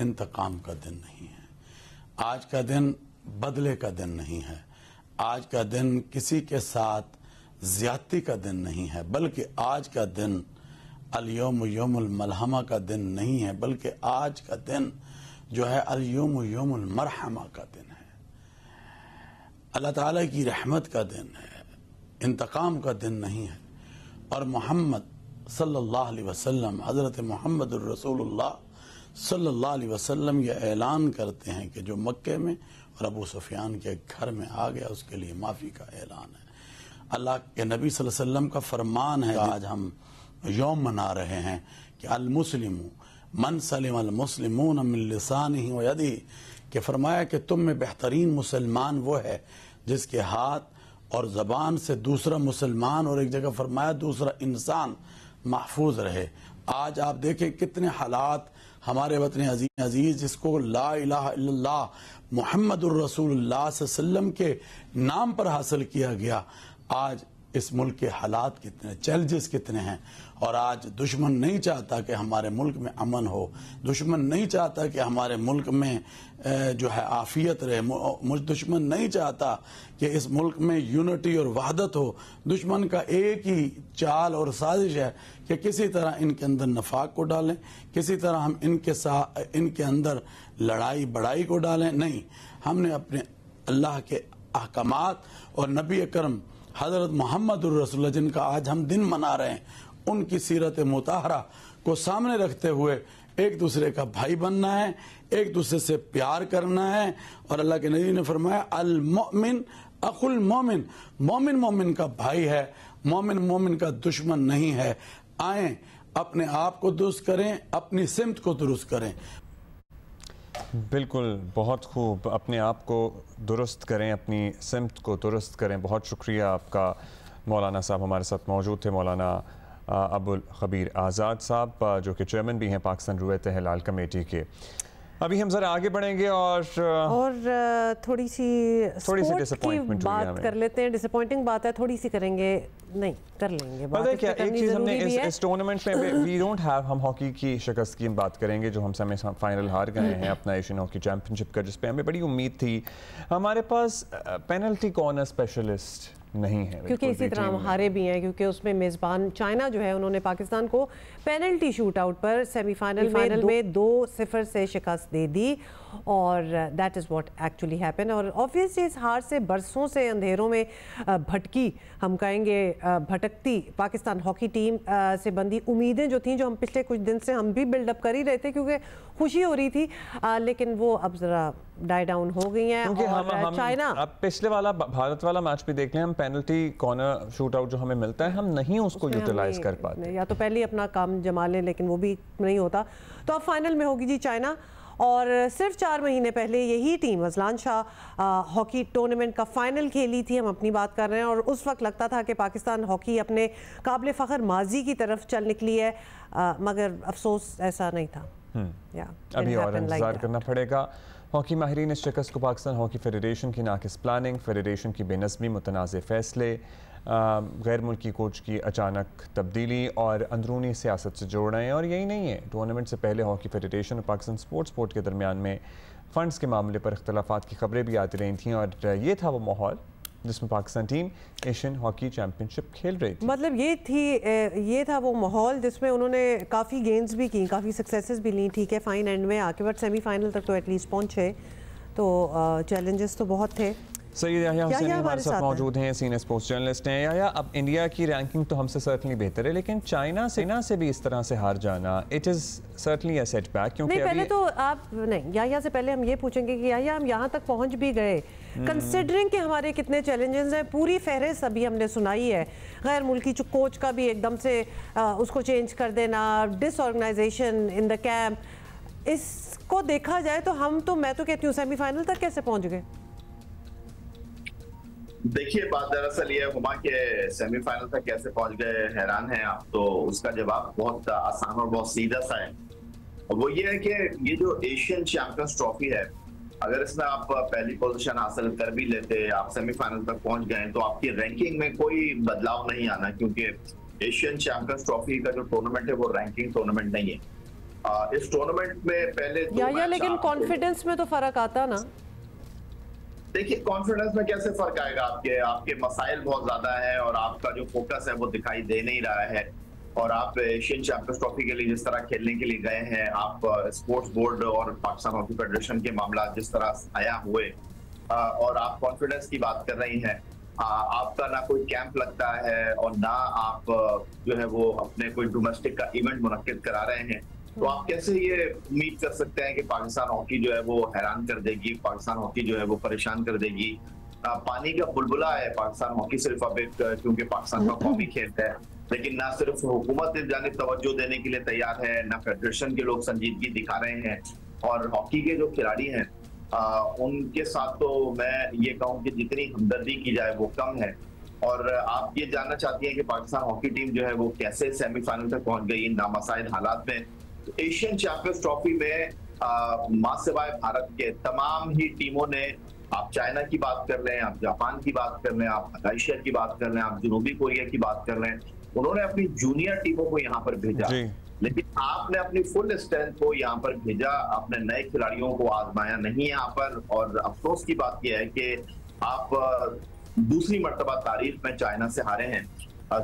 इंतकाम का दिन नहीं है, आज का दिन बदले का दिन नहीं है, आज का दिन किसी के साथ ज्यादती का दिन नहीं है, बल्कि आज का दिन अल यौम यौमुल मलहमा का दिन नहीं है, बल्कि आज का दिन जो है अल यौम यौमुल मरहमा का दिन है, अल्लाह ताला की रहमत का दिन है, इंतकाम का दिन नहीं है। और मोहम्मद सल्लल्लाहु अलैहि वसल्लम, हज़रत मोहम्मद रसूलुल्लाह सल्लल्लाहु अलैहि वसल्लम ये ऐलान करते हैं कि जो मक्के में और अबू सुफियान के घर में आ गया उसके लिए माफ़ी का ऐलान है। अल्लाह के नबी सल्लल्लाहु अलैहि वसल्लम का फरमान है, आज हम यौम मना रहे हैं कि अल मुस्लिमु मन सलिम अल मुस्लिमून मिन लिसानिही व यदिही, कि फरमाया कि तुम में बेहतरीन मुसलमान वो है जिसके हाथ और ज़बान से दूसरा मुसलमान और एक जगह फरमाया दूसरा इंसान महफूज रहे। आज आप देखें कितने हालात हमारे वतन अजीज जिसको ला इलाहा इल्लल्लाह मुहम्मदुर रसूलुल्लाह सल्लल्लाहु अलैहि वसल्लम के नाम पर हासिल किया गया, आज इस मुल्क के हालात कितने, चैलेंजेस कितने हैं। और आज दुश्मन नहीं चाहता कि हमारे मुल्क में अमन हो, दुश्मन नहीं चाहता कि हमारे मुल्क में जो है आफियत रहे, दुश्मन नहीं चाहता कि इस मुल्क में यूनिटी और वहदत हो। दुश्मन का एक ही चाल और साजिश है कि किसी तरह इनके अंदर नफाक को डालें, किसी तरह हम इनके अंदर लड़ाई बड़ाई को डालें। नहीं, हमने अपने अल्लाह के अहकामात और नबी अकरम हज़रत मोहम्मदुर रसूलुल्लाह जिनका आज हम दिन मना रहे हैं, उनकी सीरत मुताहरा को सामने रखते हुए एक दूसरे का भाई बनना है, एक दूसरे से प्यार करना है। और अल्लाह के नबी ने फरमाया अल मोमिन अकुल मोमिन, मोमिन मोमिन का भाई है, मोमिन मोमिन का दुश्मन नहीं है। आए अपने आप को दुरुस्त करें, अपनी सिमत को दुरुस्त करें। बिल्कुल, बहुत खूब, अपने आप को दुरुस्त करें, अपनी सिमत को दुरुस्त करें। बहुत शुक्रिया आपका मौलाना साहब, हमारे साथ मौजूद थे मौलाना अबुल खबीर आज़ाद साहब, जो कि चेयरमैन भी हैं पाकिस्तान रुयत हिलाल कमेटी के। अभी हम ज़रा आगे बढ़ेंगे और थोड़ी सी डिसअपॉइंटमेंट की बात कर लेते हैं। डिसअपॉइंटिंग बात है, थोड़ी सी करेंगे, नहीं कर लेंगे। पता है क्या, एक चीज़ हमने इस टूर्नामेंट में वी डोंट हैव, हम हॉकी की शिकस्त की बात करेंगे जो हम सेमीफाइनल हार गए हैं अपना एशियन हॉकी चैंपियनशिप का, जिस पे हमें बड़ी उम्मीद थी। हमारे पास पेनल्टी कॉर्नर स्पेशलिस्ट नहीं है, क्योंकि इसी तरह हम हारे भी हैं, क्योंकि उसमें मेज़बान चाइना जो है उन्होंने पाकिस्तान को पेनल्टी शूट आउट पर सेमीफाइनल में 2-0 से शिकस्त दे दी। और that is what actually happen. और ऑब्वियसली इस हार से बरसों से अंधेरों में भटकी, हम कहेंगे भटकती पाकिस्तान हॉकी टीम से बंदी उम्मीदें जो थी, जो हम पिछले कुछ दिन से हम भी बिल्डअप कर ही रहे थे क्योंकि खुशी हो रही थी, लेकिन वो अब ज़रा डाई डाउन हो गई हैं। और चाइना, अब पिछले वाला भारत वाला मैच भी देख लें, हम पेनल्टी कॉर्नर शूट आउट जो हमें मिलता है हम नहीं उसको यूटिलाइज कर पाते, या तो पहले अपना काम जमा लें, लेकिन वो भी नहीं होता। तो अब फाइनल में होगी जी चाइना और सिर्फ 4 महीने पहले यही team Azlan Shah hockey tournament का फाइनल खेली थी। हम अपनी बात कर रहे हैं और उस वक्त लगता था कि पाकिस्तान हॉकी अपने काबिल फ़ख्र माजी की तरफ चल निकली है, मगर अफसोस ऐसा नहीं था। अभी और इंतजार करना पड़ेगा। हॉकी माहिरीन इस शिकस्त को पाकिस्तान हॉकी फेडरेशन की नाकिस प्लानिंग, फेडरेशन की बेनज़मी, मुतनाज़ फ़ैसले, गैर मुल्की कोच की अचानक तब्दीली और अंदरूनी सियासत से जोड़ रहे हैं। और यही नहीं है, टूर्नामेंट से पहले हॉकी फेडरेशन और पाकिस्तान स्पोर्ट्स बोर्ड के दरमियान में फ़ंड्स के मामले पर इख्तलाफात की खबरें भी आती रही थीं और ये था वो माहौल जिसमें Pakistan team Asian hockey championship खेल रही थी। मतलब ये था वो माहौल जिसमें उन्होंने काफ़ी गेम्स भी की, काफ़ी सक्सेसेस भी ली। ठीक है, फाइन एंड में आके बट सेमीफाइनल तक तो एटलीस्ट पहुंचे, तो चैलेंजेस तो बहुत थे। सईद याह्या हुसैनी हमारे साथ मौजूद हैं, सीनियर स्पोर्ट्स जर्नलिस्ट हैं। याह्या, अब इंडिया की रैंकिंग तो हमसे सर्टनली बेहतर है, लेकिन चाइना से भी इस तरह से हार जाना, it is certainly a setback. क्योंकि पहले तो आप नहीं, याह्या से पहले हम ये पूछेंगे कि याह्या हम यहाँ तक पहुँच भी गए, कंसिडरिंग कि हमारे कितने चैलेंजेस हैं। पूरी फहरिस्त अभी हमने सुनाई है, गैर मुल्की कोच का भी एकदम से उसको चेंज कर देना, डिसऑर्गेनाइजेशन इन द कैंप, इसको देखा जाए तो मैं तो कहती हूँ सेमीफाइनल तक कैसे पहुँच गए। देखिए, बात दरअसल ये हुमा के सेमीफाइनल तक कैसे पहुंच गए, हैरान हैं आप। तो उसका जवाब बहुत आसान और बहुत सीधा सा है, और वो ये है कि ये जो एशियन चैंपियंस ट्रॉफी है, अगर इसमें आप पहली पोजीशन हासिल कर भी लेते, आप सेमीफाइनल तक पहुंच गए, तो आपकी रैंकिंग में कोई बदलाव नहीं आना, क्योंकि एशियन चैंपियंस ट्रॉफी का जो टूर्नामेंट है वो रैंकिंग टूर्नामेंट नहीं है। इस टूर्नामेंट में पहले लेकिन कॉन्फिडेंस में तो फर्क आता ना। देखिए, कॉन्फिडेंस में कैसे फर्क आएगा, आपके मसाइल बहुत ज्यादा है और आपका जो फोकस है वो दिखाई दे नहीं रहा है। और आप एशियन चैंपियंस ट्रॉफी के लिए जिस तरह खेलने के लिए गए हैं, आप स्पोर्ट्स बोर्ड और पाकिस्तान हॉकी फेडरेशन के मामला जिस तरह आया हुए, और आप कॉन्फिडेंस की बात कर रही हैं, आपका ना कोई कैंप लगता है और ना आप जो है वो अपने कोई डोमेस्टिक का इवेंट मुनक्किद करा रहे हैं, तो आप कैसे ये उम्मीद कर सकते हैं कि पाकिस्तान हॉकी जो है वो हैरान कर देगी, पाकिस्तान हॉकी जो है वो परेशान कर देगी। पानी का बुलबुला है पाकिस्तान हॉकी, सिर्फ अब एक क्योंकि पाकिस्तान का कौमी खेल है, लेकिन ना सिर्फ हुकूमत इस जानिब तवज्जो देने के लिए तैयार है, ना फेडरेशन के लोग संजीदगी दिखा रहे हैं, और हॉकी के जो खिलाड़ी हैं उनके साथ तो मैं ये कहूँ कि जितनी हमदर्दी की जाए वो कम है। और आप ये जानना चाहती हैं कि पाकिस्तान हॉकी टीम जो है वो कैसे सेमीफाइनल तक पहुंच गई इन नामसाइल हालात में। एशियन चैंपियंस ट्रॉफी में मां सिवाय भारत के तमाम ही टीमों ने, आप चाइना की बात कर लें, आप जापान की बात कर लें, आप मलेशिया की बात कर लें, आप जनूबी कोरिया की बात कर लें, उन्होंने अपनी जूनियर टीमों को यहाँ पर भेजा, लेकिन आपने अपनी फुल स्ट्रेंथ को यहाँ पर भेजा, अपने नए खिलाड़ियों को आजमाया नहीं यहाँ पर। और अफसोस की बात यह है कि आप दूसरी मर्तबा तारीख में चाइना से हारे हैं।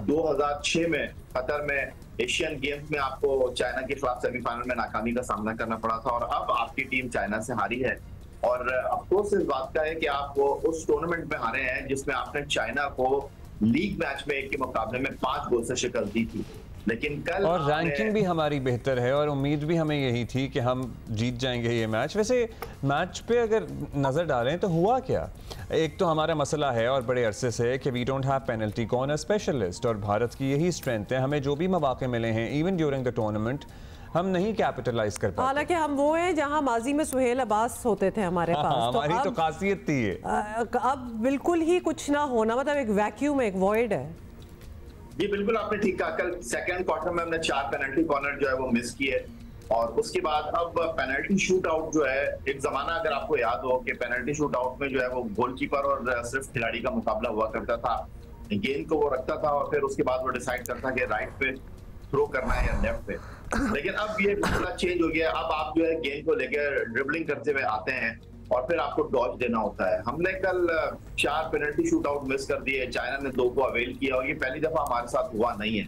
2006 में कतर में एशियन गेम्स में आपको चाइना के खिलाफ सेमीफाइनल में नाकामी का सामना करना पड़ा था, और अब आपकी टीम चाइना से हारी है। और अफसोस इस बात का है कि आप उस टूर्नामेंट में हारे हैं जिसमें आपने चाइना को लीग मैच में 1 के मुकाबले में 5 गोल से शिकस्त दी थी, लेकिन कल और रैंकिंग भी हमारी बेहतर है और उम्मीद भी हमें यही थी कि हम जीत जाएंगे ये मैच। वैसे मैच पे अगर नज़र डालें तो हुआ क्या, एक तो हमारा मसला है और बड़े अरसे से कि we don't have penalty corner specialist, और भारत की यही स्ट्रेंथ है, हमें जो भी मौके मिले हैं इवन ड्यूरिंग द टूर्नामेंट हम नहीं कैपिटलाइज कर पाते। हालांकि हम वो हैं जहां माजी में सुहेल अब्बास होते थे हमारे पास, हमारी तो खासियत थी ये। अब बिल्कुल ही कुछ ना होना, मतलब एक वैक्यूम, एक वॉइड है। जी बिल्कुल, आपने ठीक कहा। कल सेकंड क्वार्टर में हमने 4 पेनल्टी कॉर्नर जो है वो मिस किए, और उसके बाद अब पेनल्टी शूट आउट जो है, एक जमाना अगर आपको याद हो कि पेनल्टी शूट आउट में जो है वो गोलकीपर और सिर्फ खिलाड़ी का मुकाबला हुआ करता था, गेंद को वो रखता था और फिर उसके बाद वो डिसाइड करता कि राइट पे थ्रो करना है या लेफ्ट पे। लेकिन अब ये मामला चेंज हो गया, अब आप जो है गेंद को लेकर ड्रिबलिंग करते हुए आते हैं और फिर आपको डॉज देना होता है। हमने कल 4 पेनल्टी शूट आउट मिस कर दिए, चाइना ने 2 को अवेल किया, और ये पहली दफा हमारे साथ हुआ नहीं है।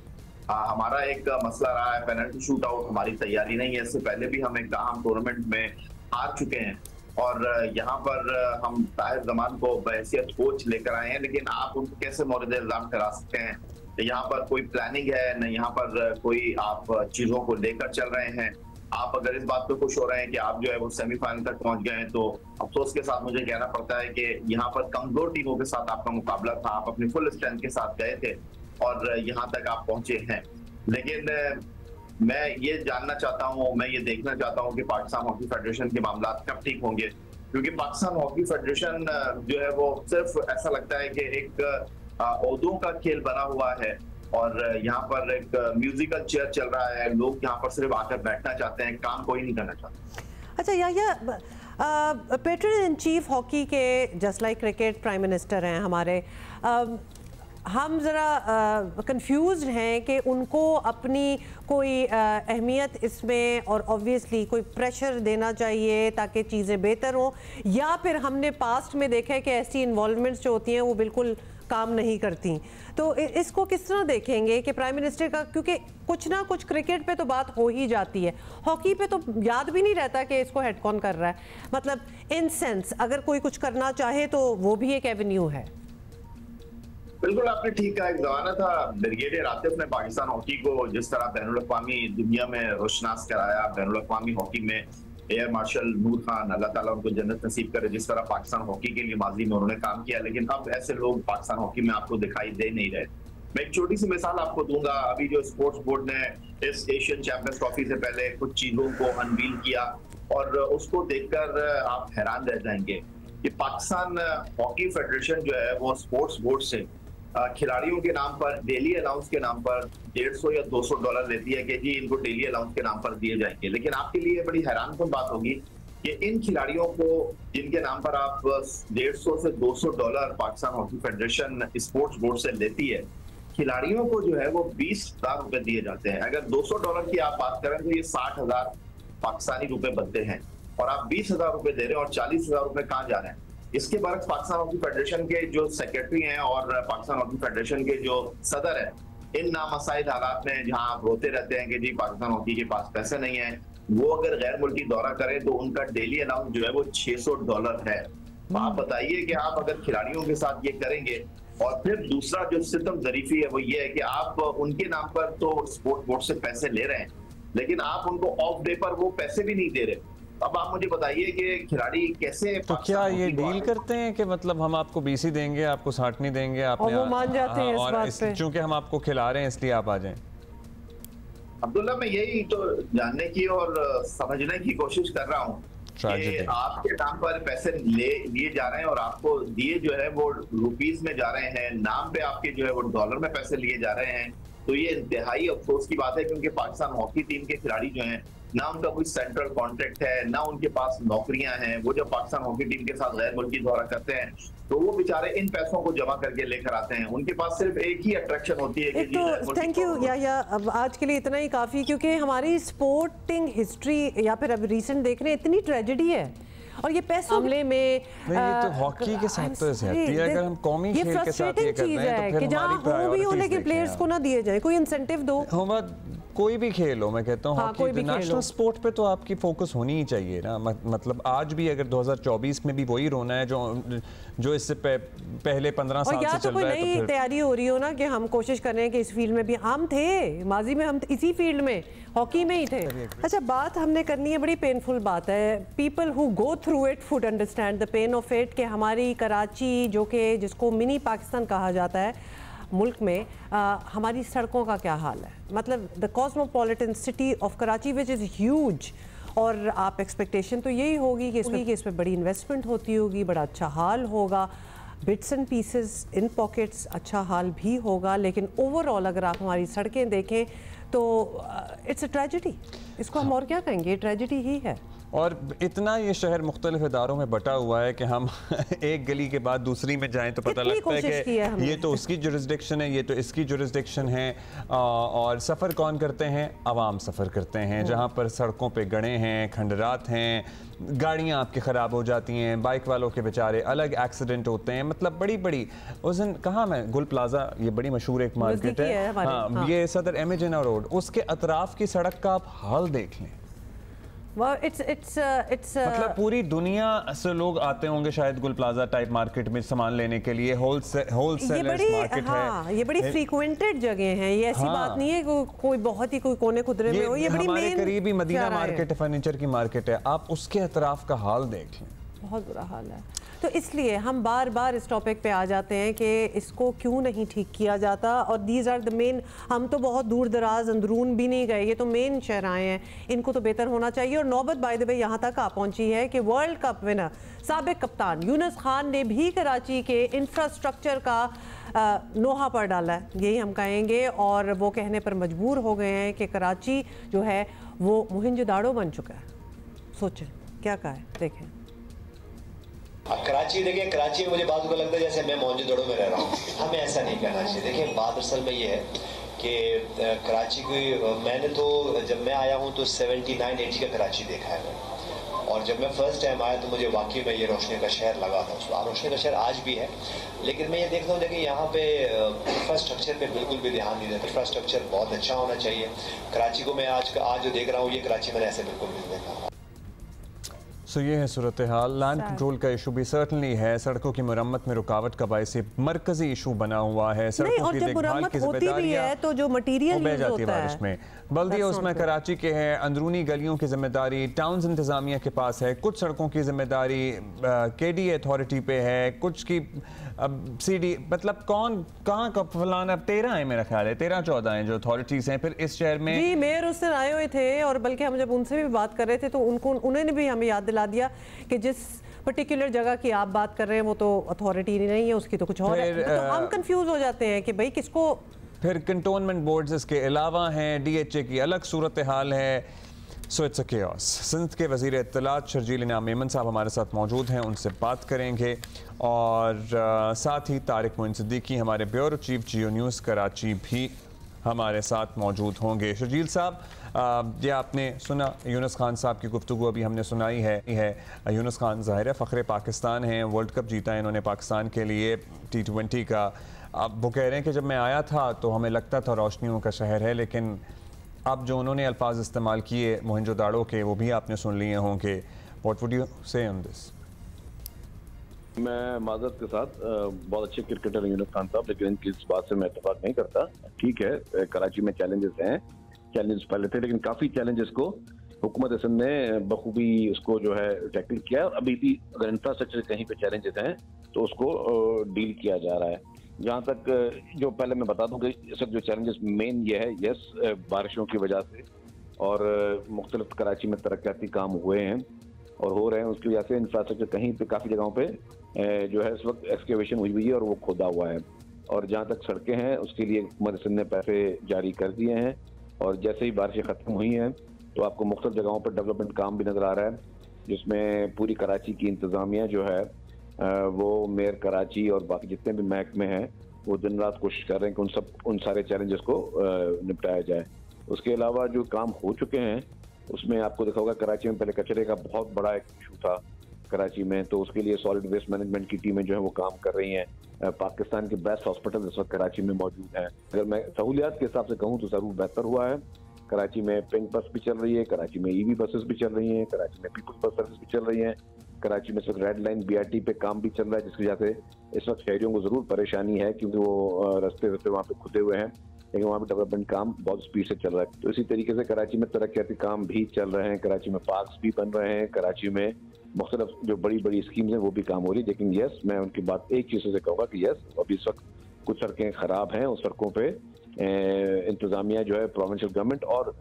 हमारा एक मसला रहा है पेनल्टी शूट आउट, हमारी तैयारी नहीं है। इससे पहले भी हम एक अहम टूर्नामेंट में हार चुके हैं, और यहाँ पर हम ताहिर जमान को बहैसियत कोच लेकर आए हैं, लेकिन आप उनको कैसे मौरद इल्जाम करा सकते हैं? यहाँ पर कोई प्लानिंग है न, यहाँ पर कोई आप चीजों को लेकर चल रहे हैं। आप अगर इस बात पे खुश हो रहे हैं कि आप जो है वो सेमीफाइनल तक पहुंच गए हैं, तो अफसोस के साथ मुझे कहना पड़ता है कि यहाँ पर कमजोर टीमों के साथ आपका मुकाबला था, आप अपनी फुल स्ट्रेंथ के साथ गए थे और यहाँ तक आप पहुंचे हैं। लेकिन मैं ये जानना चाहता हूँ, मैं ये देखना चाहता हूँ कि पाकिस्तान हॉकी फेडरेशन के मामला कब ठीक होंगे, क्योंकि पाकिस्तान हॉकी फेडरेशन जो है वो सिर्फ ऐसा लगता है कि एक ओहदों का खेल बना हुआ है और यहाँ पर एक म्यूजिकल चेयर चल रहा है, लोग यहाँ पर सिर्फ आकर बैठना चाहते हैं, काम कोई नहीं करना चाहते। अच्छा Yahya, patron in chief hockey के just like cricket prime minister हैं हमारे, हम ज़रा कंफ्यूज्ड हैं कि उनको अपनी कोई अहमियत इसमें और ऑब्वियसली कोई प्रेशर देना चाहिए ताकि चीज़ें बेहतर हों, या फिर हमने पास्ट में देखा है कि ऐसी इन्वॉल्वमेंट्स जो होती हैं वो बिल्कुल काम नहीं करती। तो इसको किस तरह देखेंगे कि प्राइम मिनिस्टर का, क्योंकि कुछ ना कुछ क्रिकेट पे तो बात हो ही जाती है, हॉकी पे तो याद भी नहीं रहता कि इसको हेड कौन कर रहा है, मतलब इन सेंस अगर कोई कुछ करना चाहे तो वो भी एक एवेन्यू है। बिल्कुल आपने ठीक कहा, एक जमाना था ब्रिगेडियर आतिफ ने पाकिस्तान हॉकी को जिस तरह बैनुल-अक़वामी दुनिया में रोशनास कराया, बैनुल-अक़वामी हॉकी में एयर मार्शल नूर खान, अल्लाह ताला उनको जन्नत नसीब करे, जिस तरह पाकिस्तान हॉकी के लिए माजी में उन्होंने काम किया, लेकिन अब ऐसे लोग पाकिस्तान हॉकी में आपको दिखाई दे नहीं रहे। मैं एक छोटी सी मिसाल आपको दूंगा, अभी जो स्पोर्ट्स बोर्ड ने इस एशियन चैंपियंस ट्रॉफी से पहले कुछ चीजों को अनवील किया और उसको देखकर आप हैरान रह जाएंगे कि पाकिस्तान हॉकी फेडरेशन जो है वो स्पोर्ट्स बोर्ड से खिलाड़ियों के नाम पर डेली अलाउंस के नाम पर $150 या $200 लेती है कि जी इनको डेली अलाउंस के नाम पर दिए जाएंगे। लेकिन आपके लिए बड़ी हैरानकुन बात होगी कि इन खिलाड़ियों को जिनके नाम पर आप $150 से $200 Pakistan hockey federation sports board से लेती है, खिलाड़ियों को जो है वो $20,000 रुपए दिए जाते हैं। अगर $200 की आप बात करें तो ये 60,000 पाकिस्तानी रुपए बनते हैं और आप 20,000 रुपए दे रहे हैं और 40,000 रुपए कहाँ जा रहे हैं। इसके बरक्स पाकिस्तान हॉकी फेडरेशन के जो सेक्रेटरी हैं और पाकिस्तान हॉकी फेडरेशन के जो सदर हैं, इन नामसाइल हालात में जहां आप रोते रहते हैं कि जी पाकिस्तान हॉकी के पास पैसे नहीं है, वो अगर गैर मुल्की दौरा करें तो उनका डेली अलाउंस जो है वो $600 है। आप बताइए कि आप अगर खिलाड़ियों के साथ ये करेंगे, और फिर दूसरा जो सितम ज़रीफी है वो ये है कि आप उनके नाम पर तो स्पोर्ट बोर्ड से पैसे ले रहे हैं, लेकिन आप उनको ऑफ डे पर वो पैसे भी नहीं दे रहे। अब आप मुझे बताइए कि खिलाड़ी कैसे, तो क्या ये डील करते हैं कि मतलब हम आपको 20 ही देंगे, आपको 60 नहीं देंगे, आपने और वो मान जाते हैं इस बात पे, चूंकि हम आपको खिला रहे हैं इसलिए आप आ जाएं। अब्दुल्ला, मैं यही तो जानने की और समझने की कोशिश कर रहा हूँ कि आपके नाम पर पैसे लिए जा रहे हैं और आपको दिए जो है वो रुपीस में जा रहे हैं, नाम पे आपके जो है वो डॉलर में पैसे लिए जा रहे हैं। तो ये इंतहाई अफसोस की बात है, क्योंकि पाकिस्तान हॉकी टीम के खिलाड़ी जो हैं ना उनका कोई सेंट्रल कॉन्ट्रैक्ट है, ना उनके पास नौकरियां हैं। वो जब पाकिस्तान हॉकी टीम के साथ गैर मुल्की दौरा करते हैं तो वो बेचारे इन पैसों को जमा करके लेकर आते हैं, उनके पास सिर्फ एक ही अट्रैक्शन होती है कि तो थैंक यू याह्या, अब आज के लिए इतना ही काफ़ी, क्योंकि हमारी स्पोर्टिंग हिस्ट्री या फिर अब रिसेंट देख रहे हैं इतनी ट्रेजेडी है और ये पैसों मामले में ये तो हॉकी के साथ तो ऐसे है, अगर हम कौमी खेल के साथ ये कर रहे हैं तो फिर हमारी प्रायोरिटीज होने के प्लेयर्स को ना दिए जाए, कोई इंसेंटिव दो। कोई भी खेल हो, मैं कहता हूँ हॉकी नेशनल स्पोर्ट पे तो आपकी फोकस होनी ही चाहिए ना। मतलब आज भी अगर 2024 में भी वही रोना है जो इससे पहले 15 साल से चल रहा है, तो नई तैयारी हो रही हो ना कि हम कोशिश कर रहे हैं कि इस फील्ड में भी हम थे, माजी में हम इसी फील्ड में हॉकी में ही थे। अच्छा, बात हमने करनी है, बड़ी पेनफुल बात है, people who go through it would understand the pain of it, कि हमारी कराची जो कि जिसको मिनी पाकिस्तान कहा जाता है मुल्क में, हमारी सड़कों का क्या हाल है। मतलब the cosmopolitan city of Karachi which is huge, और आप एक्सपेक्टेशन तो यही होगी कि इसमें बड़ी इन्वेस्टमेंट होती होगी, बड़ा अच्छा हाल होगा, bits and pieces in pockets अच्छा हाल भी होगा, लेकिन ओवरऑल अगर आप हमारी सड़कें देखें तो इट्स अ ट्रेजेडी। इसको हम और क्या कहेंगे, ट्रेजेडी ही है। और इतना ये शहर मुख्तलिफ इदारों में बटा हुआ है कि हम एक गली के बाद दूसरी में जाएं तो पता लगता है कि ये तो उसकी जुरिस्डिक्शन है, ये तो इसकी जुरिस्डिक्शन है। और सफ़र कौन करते हैं? आवाम सफ़र करते हैं, जहाँ पर सड़कों पे गड़े हैं, खंडरात हैं, गाड़ियाँ आपकी ख़राब हो जाती हैं, बाइक वालों के बेचारे अलग एक्सीडेंट होते हैं। मतलब बड़ी बड़ी उस दिन कहाँ मैं गुल प्लाजा, ये बड़ी मशहूर एक मार्केट है, हाँ, ये सदर एमेजिना रोड, उसके अतराफ़ की सड़क का आप हाल देख लें। मतलब पूरी दुनिया से लोग आते होंगे शायद गुल प्लाजा टाइप मार्केट में सामान लेने के लिए, होलसेलर्स मार्केट है, ये बड़ी फ्रीक्वेंटेड जगह है, ये ऐसी बात नहीं है कोई बहुत ही कोई कोने खुदरे में हो, ये बड़ी हमारे करीबी मदीना मार्केट है, फर्नीचर की मार्केट है, आप उसके अतराफ का हाल देख लें। बहुत बुरा हाल है। तो इसलिए हम बार बार इस टॉपिक पे आ जाते हैं कि इसको क्यों नहीं ठीक किया जाता। और दीज आर द मेन, हम तो बहुत दूर दराज अंदरून भी नहीं गए, ये तो मेन शहराएँ हैं, इनको तो बेहतर होना चाहिए। और नौबत बाय द वे यहाँ तक आ पहुँची है कि वर्ल्ड कप विनर साबिक कप्तान यूनुस खान ने भी कराची के इंफ्रास्ट्रक्चर का नोहा पर डाला है, यही हम कहेंगे। और वो कहने पर मजबूर हो गए हैं कि कराची जो है वो मोहनजोदाड़ो बन चुका है। सोचें क्या कहा है, देखें। अब कराची देखें, कराची में मुझे बात को लगता है जैसे मैं मोहनजोदड़ो में रह रहा हूँ, हमें ऐसा नहीं करना चाहिए। देखिए बात असल में ये है कि कराची की मैंने तो जब मैं आया हूँ तो 79-80 का कराची देखा है मैंने, और जब मैं फर्स्ट टाइम आया तो मुझे वाकई में ये रोशनी का शहर लगा था। उसको रोशनी का शहर आज भी है, लेकिन मैं ये देखता हूँ देखिए यहाँ पे इंफ्रास्ट्रक्चर पे बिल्कुल भी ध्यान नहीं देता। इंफ्रास्ट्रक्चर बहुत अच्छा होना चाहिए। कराची को मैं आज जो देख रहा हूँ, ये कराची मैंने ऐसे बिल्कुल नहीं देखा। सो ये है सूरत हाल। लैंड कंट्रोल का इशू भी सर्टनली है। सड़कों की मरम्मत में रुकावट का बायस मरकजी इशू बना हुआ है। सड़कों की देखभाल की जिम्मेदारियां तो जो मटीरियल बह जाती है बारिश में। बल्दिया उसमें कराची के हैं। अंदरूनी गलियों की जिम्मेदारी टाउन्स इंतजामिया के पास है। कुछ सड़कों की जिम्मेदारी KD अथॉरिटी पे है, कुछ की CD, मतलब कौन कहाँ का फलाना 13 है मेरा ख्याल है, 13-14 हैं जो अथॉरिटीज हैं फिर इस शहर में। जी मेयर उस दिन आए हुए थे और बल्कि हम जब उनसे भी बात कर रहे थे तो उन्होंने भी हमें याद दिला दिया कि जिस पर्टिकुलर जगह की आप बात कर रहे हैं वो तो अथॉरिटी नहीं है, उसकी तो कुछ और है। तो हम कंफ्यूज हो जाते हैं कि भाई किसको। फिर कंटोनमेंट बोर्ड्स इसके अलावा हैं, DHA की अलग सूरत हाल है। So it's a chaos. Sindh के वज़ीर इत्तलात शर्जील इनाम मेमन साहब हमारे साथ मौजूद हैं, उनसे बात करेंगे। और साथ ही तारिक मोइन सिद्दीकी हमारे ब्यूरो चीफ जियो न्यूज़ कराची भी हमारे साथ मौजूद होंगे। शर्जील साहब, ये आपने सुना यूनुस खान साहब की गुफ्तगू अभी हमने सुनाई है। यूनुस खान ज़ाहिर है फ़ख्रे पाकिस्तान हैं, वर्ल्ड कप जीता है इन्होंने पाकिस्तान के लिए T20 का। अब वो कह रहे हैं कि जब मैं आया था तो हमें लगता था रोशनियों का शहर है, लेकिन अब जो उन्होंने अल्फाज इस्तेमाल किए मोहनजोदाड़ो के वो भी आपने सुन लिए होंगे। व्हाट वुड यू से ऑन दिस? मैं माजरत के साथ बहुत अच्छे क्रिकेटर यूनुस खान साहब, लेकिन इनकी इस बात से मैं इत्तेफाक नहीं करता। ठीक है, कराची में चैलेंजेस हैं, चैलेंजेस पहले थे, लेकिन काफ़ी चैलेंजेस को हुकूमत सिंध ने बखूबी उसको जो है टैकल किया है। और अभी भी अगर इंफ्रास्ट्रक्चर कहीं पे चैलेंजेस हैं तो उसको डील किया जा रहा है। जहाँ तक जो पहले मैं बता दूं कि इस वक्त जो चैलेंजेस मेन ये है, यस बारिशों की वजह से और मुख्तलिफ कराची में तरक्याती काम हुए हैं और हो रहे हैं, उसकी वजह से इंफ्रास्ट्रक्चर कहीं पे काफ़ी जगहों पे जो है इस वक्त एक्सकेवेशन हुई है और वो खोदा हुआ है। और जहाँ तक सड़कें हैं उसके लिए हुकूमत सिंध ने पैसे जारी कर दिए हैं और जैसे ही बारिशें ख़त्म हुई हैं तो आपको मुख्तलिफ जगहों पर डेवलपमेंट काम भी नज़र आ रहा है, जिसमें पूरी कराची की इंतज़ामिया जो है वो मेयर कराची और बाकी जितने भी महकमे हैं वो दिन रात कोशिश कर रहे हैं कि उन सारे चैलेंजेस को निपटाया जाए। उसके अलावा जो काम हो चुके हैं उसमें आपको देखा होगा कराची में पहले कचरे का बहुत बड़ा एक इशू था कराची में, तो उसके लिए सॉलिड वेस्ट मैनेजमेंट की टीमें जो है वो काम कर रही हैं। पाकिस्तान के बेस्ट हॉस्पिटल इस वक्त कराची में मौजूद हैं। अगर मैं सहूलियात के हिसाब से कहूँ तो ज़रूर बेहतर हुआ है। कराची में पिंक बस भी चल रही है, कराची में EV बसेस भी चल रही हैं, कराची में पीपल्स बस सर्विस भी चल रही हैं, कराची में इस वक्त रेड लाइन BRT पे काम भी चल रहा है, जिसकी वजह से इस वक्त शहरियों को ज़रूर परेशानी है क्योंकि वो रास्ते वहाँ पे खुदे हुए हैं, लेकिन वहाँ पे डेवलपमेंट काम बहुत स्पीड से चल रहा है। तो इसी तरीके से कराची में तरक्याती काम भी चल रहे हैं, कराची में पार्क्स भी बन रहे हैं, कराची में मुख्तलिफ जो बड़ी बड़ी स्कीम्स हैं वो भी काम हो रही है। लेकिन यस, मैं उनकी बात एक चीज़ से कहूँगा कि यस, अभी इस वक्त कुछ सड़कें ख़राब हैं, उस सड़कों पर इंतज़ामिया जो है प्रोविंशियल गवर्नमेंट और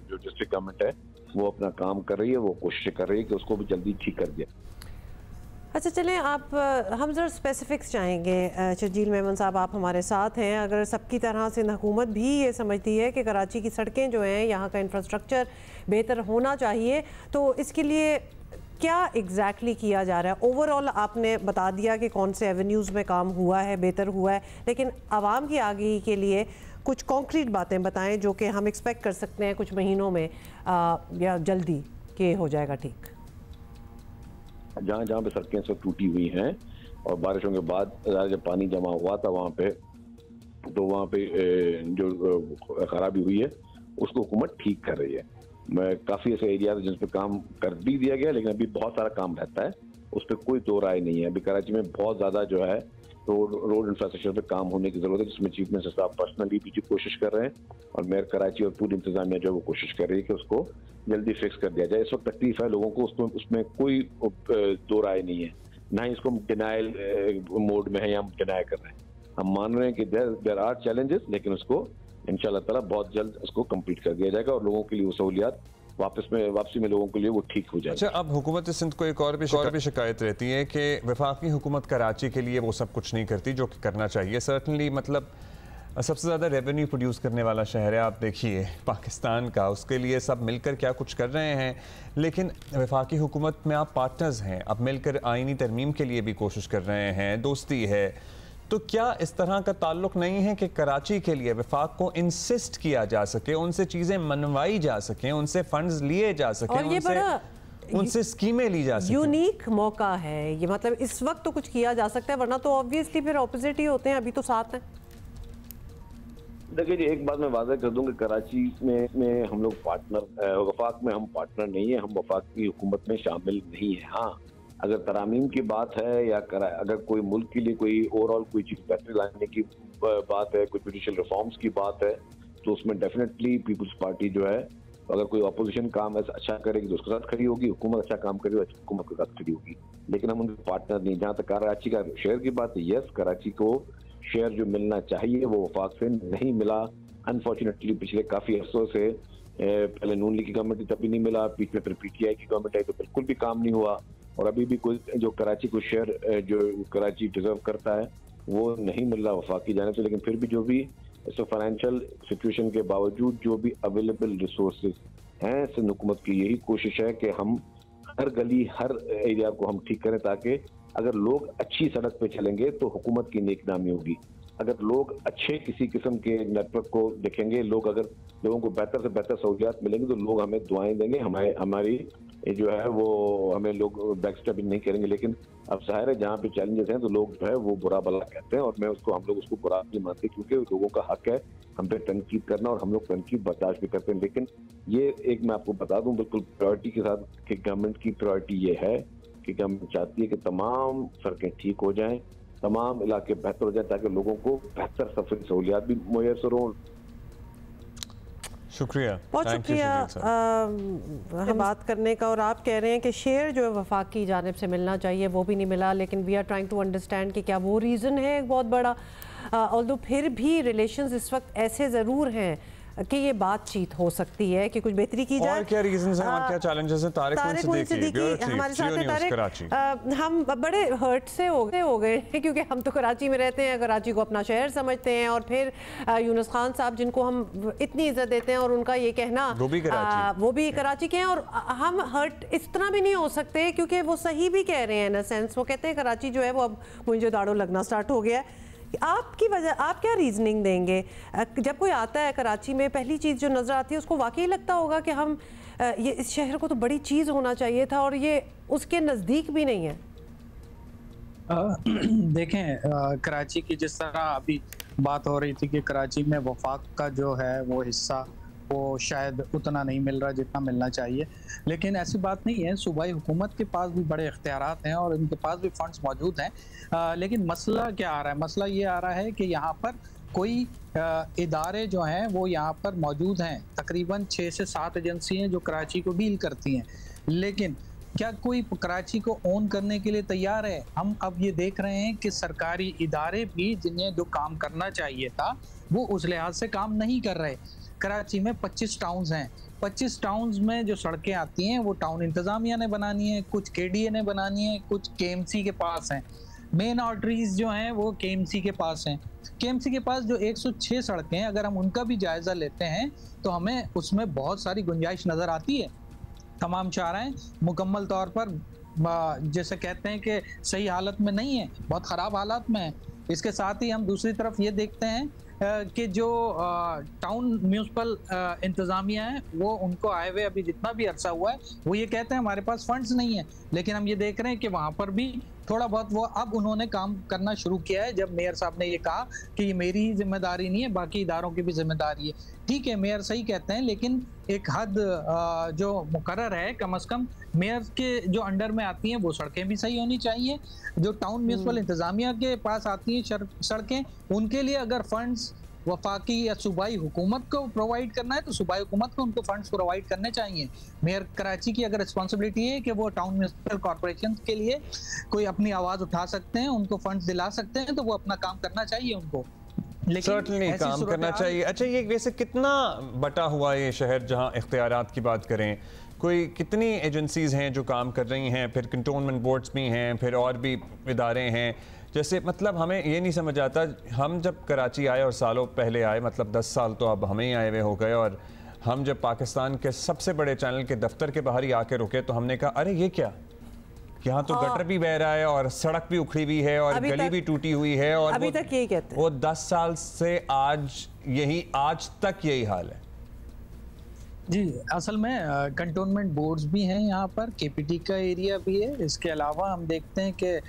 जो डिस्ट्रिक्ट गवर्नमेंट है वो अपना काम कर रही है, वो कोशिश कर रही है कि उसको भी जल्दी ठीक कर दिया। अच्छा चलें, आप हम ज़रा स्पेसिफिक्स चाहेंगे। शर्जील मेमन साहब आप हमारे साथ हैं। अगर सबकी तरह से हुकूमत भी ये समझती है कि कराची की सड़कें जो हैं, यहाँ का इंफ्रास्ट्रक्चर बेहतर होना चाहिए, तो इसके लिए क्या एग्जैक्टली किया जा रहा है? ओवरऑल आपने बता दिया कि कौन से एवेन्यूज़ में काम हुआ है, बेहतर हुआ है, लेकिन आवाम की आगे के लिए कुछ कॉन्क्रीट बातें बताएं जो कि हम एक्सपेक्ट कर सकते हैं कुछ महीनों में या जल्दी के हो जाएगा ठीक। जहाँ जहाँ पे सड़कें सब टूटी हुई हैं और बारिशों के बाद जब पानी जमा हुआ था वहाँ पे, तो वहाँ पे जो खराबी हुई है उसको हुकूमत ठीक कर रही है। मैं काफ़ी ऐसे एरियाज जिस पे काम कर भी दिया गया, लेकिन अभी बहुत सारा काम रहता है, उस पर कोई दो राय नहीं है। अभी कराची में बहुत ज़्यादा जो है रोड इंफ्रास्ट्रक्चर पे काम होने की जरूरत है, जिसमें चीफ मिनिस्टर साहब पर्सनली भी कोशिश कर रहे हैं और मेयर कराची और पूरी इंतजामिया जो है वो कोशिश कर रही है कि उसको जल्दी फिक्स कर दिया जाए। इस वक्त तकलीफ है लोगों को, उसमें कोई दो राय नहीं है, ना ही इसको डिनाइल मोड में है या हम डिनाई कर रहे हैं। हम मान रहे हैं कि देयर आर चैलेंजेस, लेकिन उसको इंशाल्लाह ताला बहुत जल्द उसको कंप्लीट कर दिया जाएगा और लोगों के लिए वो सहूलियात वापसी में लोगों के लिए वो ठीक हो जाएगा। अच्छा, अब हुकूमत सिंध को एक और भी शिकायत रहती है कि वफाकी हुकूमत कराची के लिए वो सब कुछ नहीं करती जो कि करना चाहिए। सर्टनली मतलब सबसे ज़्यादा रेवेन्यू प्रोड्यूस करने वाला शहर है, आप देखिए पाकिस्तान का, उसके लिए सब मिलकर क्या कुछ कर रहे हैं, लेकिन वफाकी हुकूमत में आप पार्टनर्स हैं, अब मिलकर आइनी तरमीम के लिए भी कोशिश कर रहे हैं, दोस्ती है, तो क्या इस तरह का ताल्लुक नहीं है कि कराची के लिए वफाक को इंसिस्ट किया जा सके, उनसे चीज़ें मनवाई जा सकें, उनसे फंड्स लिए जा सकें, और ये बड़ा उनसे स्कीमें ली जा सकें? यूनिक मौका है ये, मतलब इस वक्त तो कुछ किया जा सकता है, वरना तो ऑब्वियसली फिर ऑपोजिट ही होते हैं। अभी तो साथ हैं। देखिए जी, एक बात मैं वादा कर दूं कि कराची में हम लोग पार्टनर, वफाक में हम पार्टनर नहीं है, हम वफाक की हुकूमत में शामिल नहीं है। हाँ, अगर तरामीम की बात है या अगर कोई मुल्क के लिए कोई ओवरऑल कोई चीज बेहतर लाने की बात है, कोई जुडिशल रिफॉर्म्स की बात है, तो उसमें डेफिनेटली पीपल्स पार्टी जो है, अगर कोई अपोजिशन काम ऐसा अच्छा करेगी तो उसके साथ खड़ी होगी, हुकूमत अच्छा काम करेगी तो हुकूमत के साथ खड़ी होगी, लेकिन हम उनके पार्टनर नहीं। जहाँ तक कराची का शेयर की बात है, यस, कराची को शेयर जो मिलना चाहिए वो वफाक से नहीं मिला अनफॉर्चुनेटली। पिछले काफी अरसों से, पहले नून लीग की गवर्नमेंट तब भी नहीं मिला, बीच में फिर पीटीआई की गवर्नमेंट आई तो बिल्कुल भी काम नहीं हुआ, और अभी भी कोई जो कराची को शेयर जो कराची डिजर्व करता है वो नहीं मिल रहा वफाक की जाने से। लेकिन फिर भी जो भी फाइनेंशियल सिचुएशन के बावजूद जो भी अवेलेबल रिसोर्सेज हैं, सिंध हुकूमत की यही कोशिश है कि हम हर गली हर एरिया को हम ठीक करें, ताकि अगर लोग अच्छी सड़क पे चलेंगे तो हुकूमत की नेक नामी होगी। अगर लोग अच्छे किसी किस्म के नेटवर्क को देखेंगे, अगर लोगों को बेहतर से बेहतर सहूलियात मिलेंगी तो लोग हमें दुआएं देंगे, हमारी जो है वो हमें लोग बैक स्टेपिंग नहीं करेंगे। लेकिन अब जाहिर है जहाँ पे चैलेंजेस हैं तो लोग जो है वो बुरा भला कहते हैं, और हम लोग उसको बुरा नहीं मानते, क्योंकि लोगों का हक है हम पे तनकीद करना, और हम लोग तनकीद बर्दाश्त भी करते हैं। लेकिन ये एक मैं आपको बता दूं बिल्कुल प्रायोरिटी के साथ कि गवर्नमेंट की प्रायोरिटी ये है कि गवर्नमेंट चाहती है कि तमाम सड़कें ठीक हो जाएं, तमाम इलाके बेहतर हो जाए, ताकि लोगों को बेहतर सफरी सहूलियात भी मुयसर हों। शुक्रिया, बहुत शुक्रिया हम बात करने का। और आप कह रहे हैं कि शेयर जो है वफाक की जानिब से मिलना चाहिए, वो भी नहीं मिला, लेकिन we are trying to understand कि क्या वो रीज़न है एक बहुत बड़ा, ऑल्दो फिर भी रिलेशंस इस वक्त ऐसे ज़रूर हैं कि ये बातचीत हो सकती है कि कुछ बेहतरी की जाए। और क्या रीजंस हैं और क्या चैलेंजेस हैं? तारिक सिद्दीकी हमारे साथ है। तारिक, हम बड़े हर्ट से हो गए हैं क्योंकि हम तो कराची में रहते हैं, कराची को अपना शहर समझते हैं, और फिर यूनुस खान साहब जिनको हम इतनी इज्जत देते हैं और उनका ये कहना वो भी कराची के हैं, और हम हर्ट इस तरह भी नहीं हो सकते क्योंकि वो सही भी कह रहे हैं इन सेंस। वो कहते हैं कराची जो है वो अब मुझे दाड़ो लगना स्टार्ट हो गया है। आपकी वजह, आप क्या रीजनिंग देंगे? जब कोई आता है कराची में, पहली चीज़ जो नज़र आती है उसको वाकई लगता होगा कि हम ये इस शहर को तो बड़ी चीज़ होना चाहिए था और ये उसके नज़दीक भी नहीं है। देखें, कराची की जिस तरह अभी बात हो रही थी कि कराची में वफाक का जो है वो हिस्सा वो शायद उतना नहीं मिल रहा जितना मिलना चाहिए, लेकिन ऐसी बात नहीं है। सूबाई हुकूमत के पास भी बड़े इख्तियारात हैं और इनके पास भी फंड्स मौजूद हैं, लेकिन मसला क्या आ रहा है? मसला ये आ रहा है कि यहाँ पर कोई इदारे जो हैं वो यहाँ पर मौजूद हैं, तकरीबन 6 से 7 एजेंसी हैं जो कराची को डील करती हैं, लेकिन क्या कोई कराची को ओन करने के लिए तैयार है? हम अब ये देख रहे हैं कि सरकारी इदारे भी जिन्हें जो काम करना चाहिए था वो उस लिहाज से काम नहीं कर रहे। कराची में 25 टाउन्स हैं, 25 टाउन्स में जो सड़कें आती हैं वो टाउन इंतजामिया ने बनानी है, कुछ केडीए ने बनानी है, कुछ केएमसी के पास हैं। मेन आर्टरीज जो हैं वो केएमसी के पास हैं। केएमसी के पास जो 106 सड़कें हैं, अगर हम उनका भी जायजा लेते हैं तो हमें उसमें बहुत सारी गुंजाइश नज़र आती है। तमाम चाराएं मुकम्मल तौर पर जैसे कहते हैं कि सही हालत में नहीं है, बहुत ख़राब हालत में है। इसके साथ ही हम दूसरी तरफ ये देखते हैं कि जो टाउन म्यूनसिपल इंतज़ामिया है वो उनको आए हुए अभी जितना भी अरसा हुआ है वो ये कहते हैं हमारे पास फंड्स नहीं है, लेकिन हम ये देख रहे हैं कि वहाँ पर भी थोड़ा बहुत वो अब उन्होंने काम करना शुरू किया है। जब मेयर साहब ने ये कहा कि ये मेरी ही जिम्मेदारी नहीं है, बाकी इदारों की भी जिम्मेदारी है। ठीक है, मेयर सही कहते हैं, लेकिन एक हद जो मुकर्रर है, कम से कम मेयर के जो अंडर में आती हैं वो सड़कें भी सही होनी चाहिए। जो टाउन म्यूनसिपल इंतजामिया के पास आती हैं सड़कें, उनके लिए अगर फंड्स वफाकी या सूबाई हुकूमत को प्रोवाइड करना है तो सूबाई हुकूमत को उनको फंड्स प्रोवाइड करने चाहिए। मेयर कराची की अगर रिस्पॉन्सिबिलिटी है कि वो टाउन म्यूनसिपल कॉर्पोरेशन के लिए कोई अपनी आवाज़ उठा सकते हैं, उनको फंड्स दिला सकते हैं, तो वो अपना काम करना चाहिए उनको, सर्टनली काम करना चाहिए। अच्छा, ये वैसे कितना बटा हुआ ये शहर जहाँ इख्तियारात की बात करें, कोई कितनी एजेंसीज़ हैं जो काम कर रही हैं, फिर कंटोनमेंट बोर्ड्स भी हैं, फिर और भी इदारे हैं? जैसे मतलब हमें ये नहीं समझ आता, हम जब कराची आए और सालों पहले आए, मतलब 10 साल तो अब हमें ही आए हुए हो गए, और हम जब पाकिस्तान के सबसे बड़े चैनल के दफ्तर के बाहर ही आके रुके तो हमने कहा अरे ये क्या, यहाँ तो गटर भी बह रहा है और सड़क भी उखड़ी हुई है और गली भी टूटी हुई है, और अभी तक यही कहते हैं। वो 10 साल से आज तक यही हाल है। जी, असल में कंटोनमेंट बोर्ड्स भी हैं यहाँ पर, केपीटी का एरिया भी है। इसके अलावा हम देखते हैं कि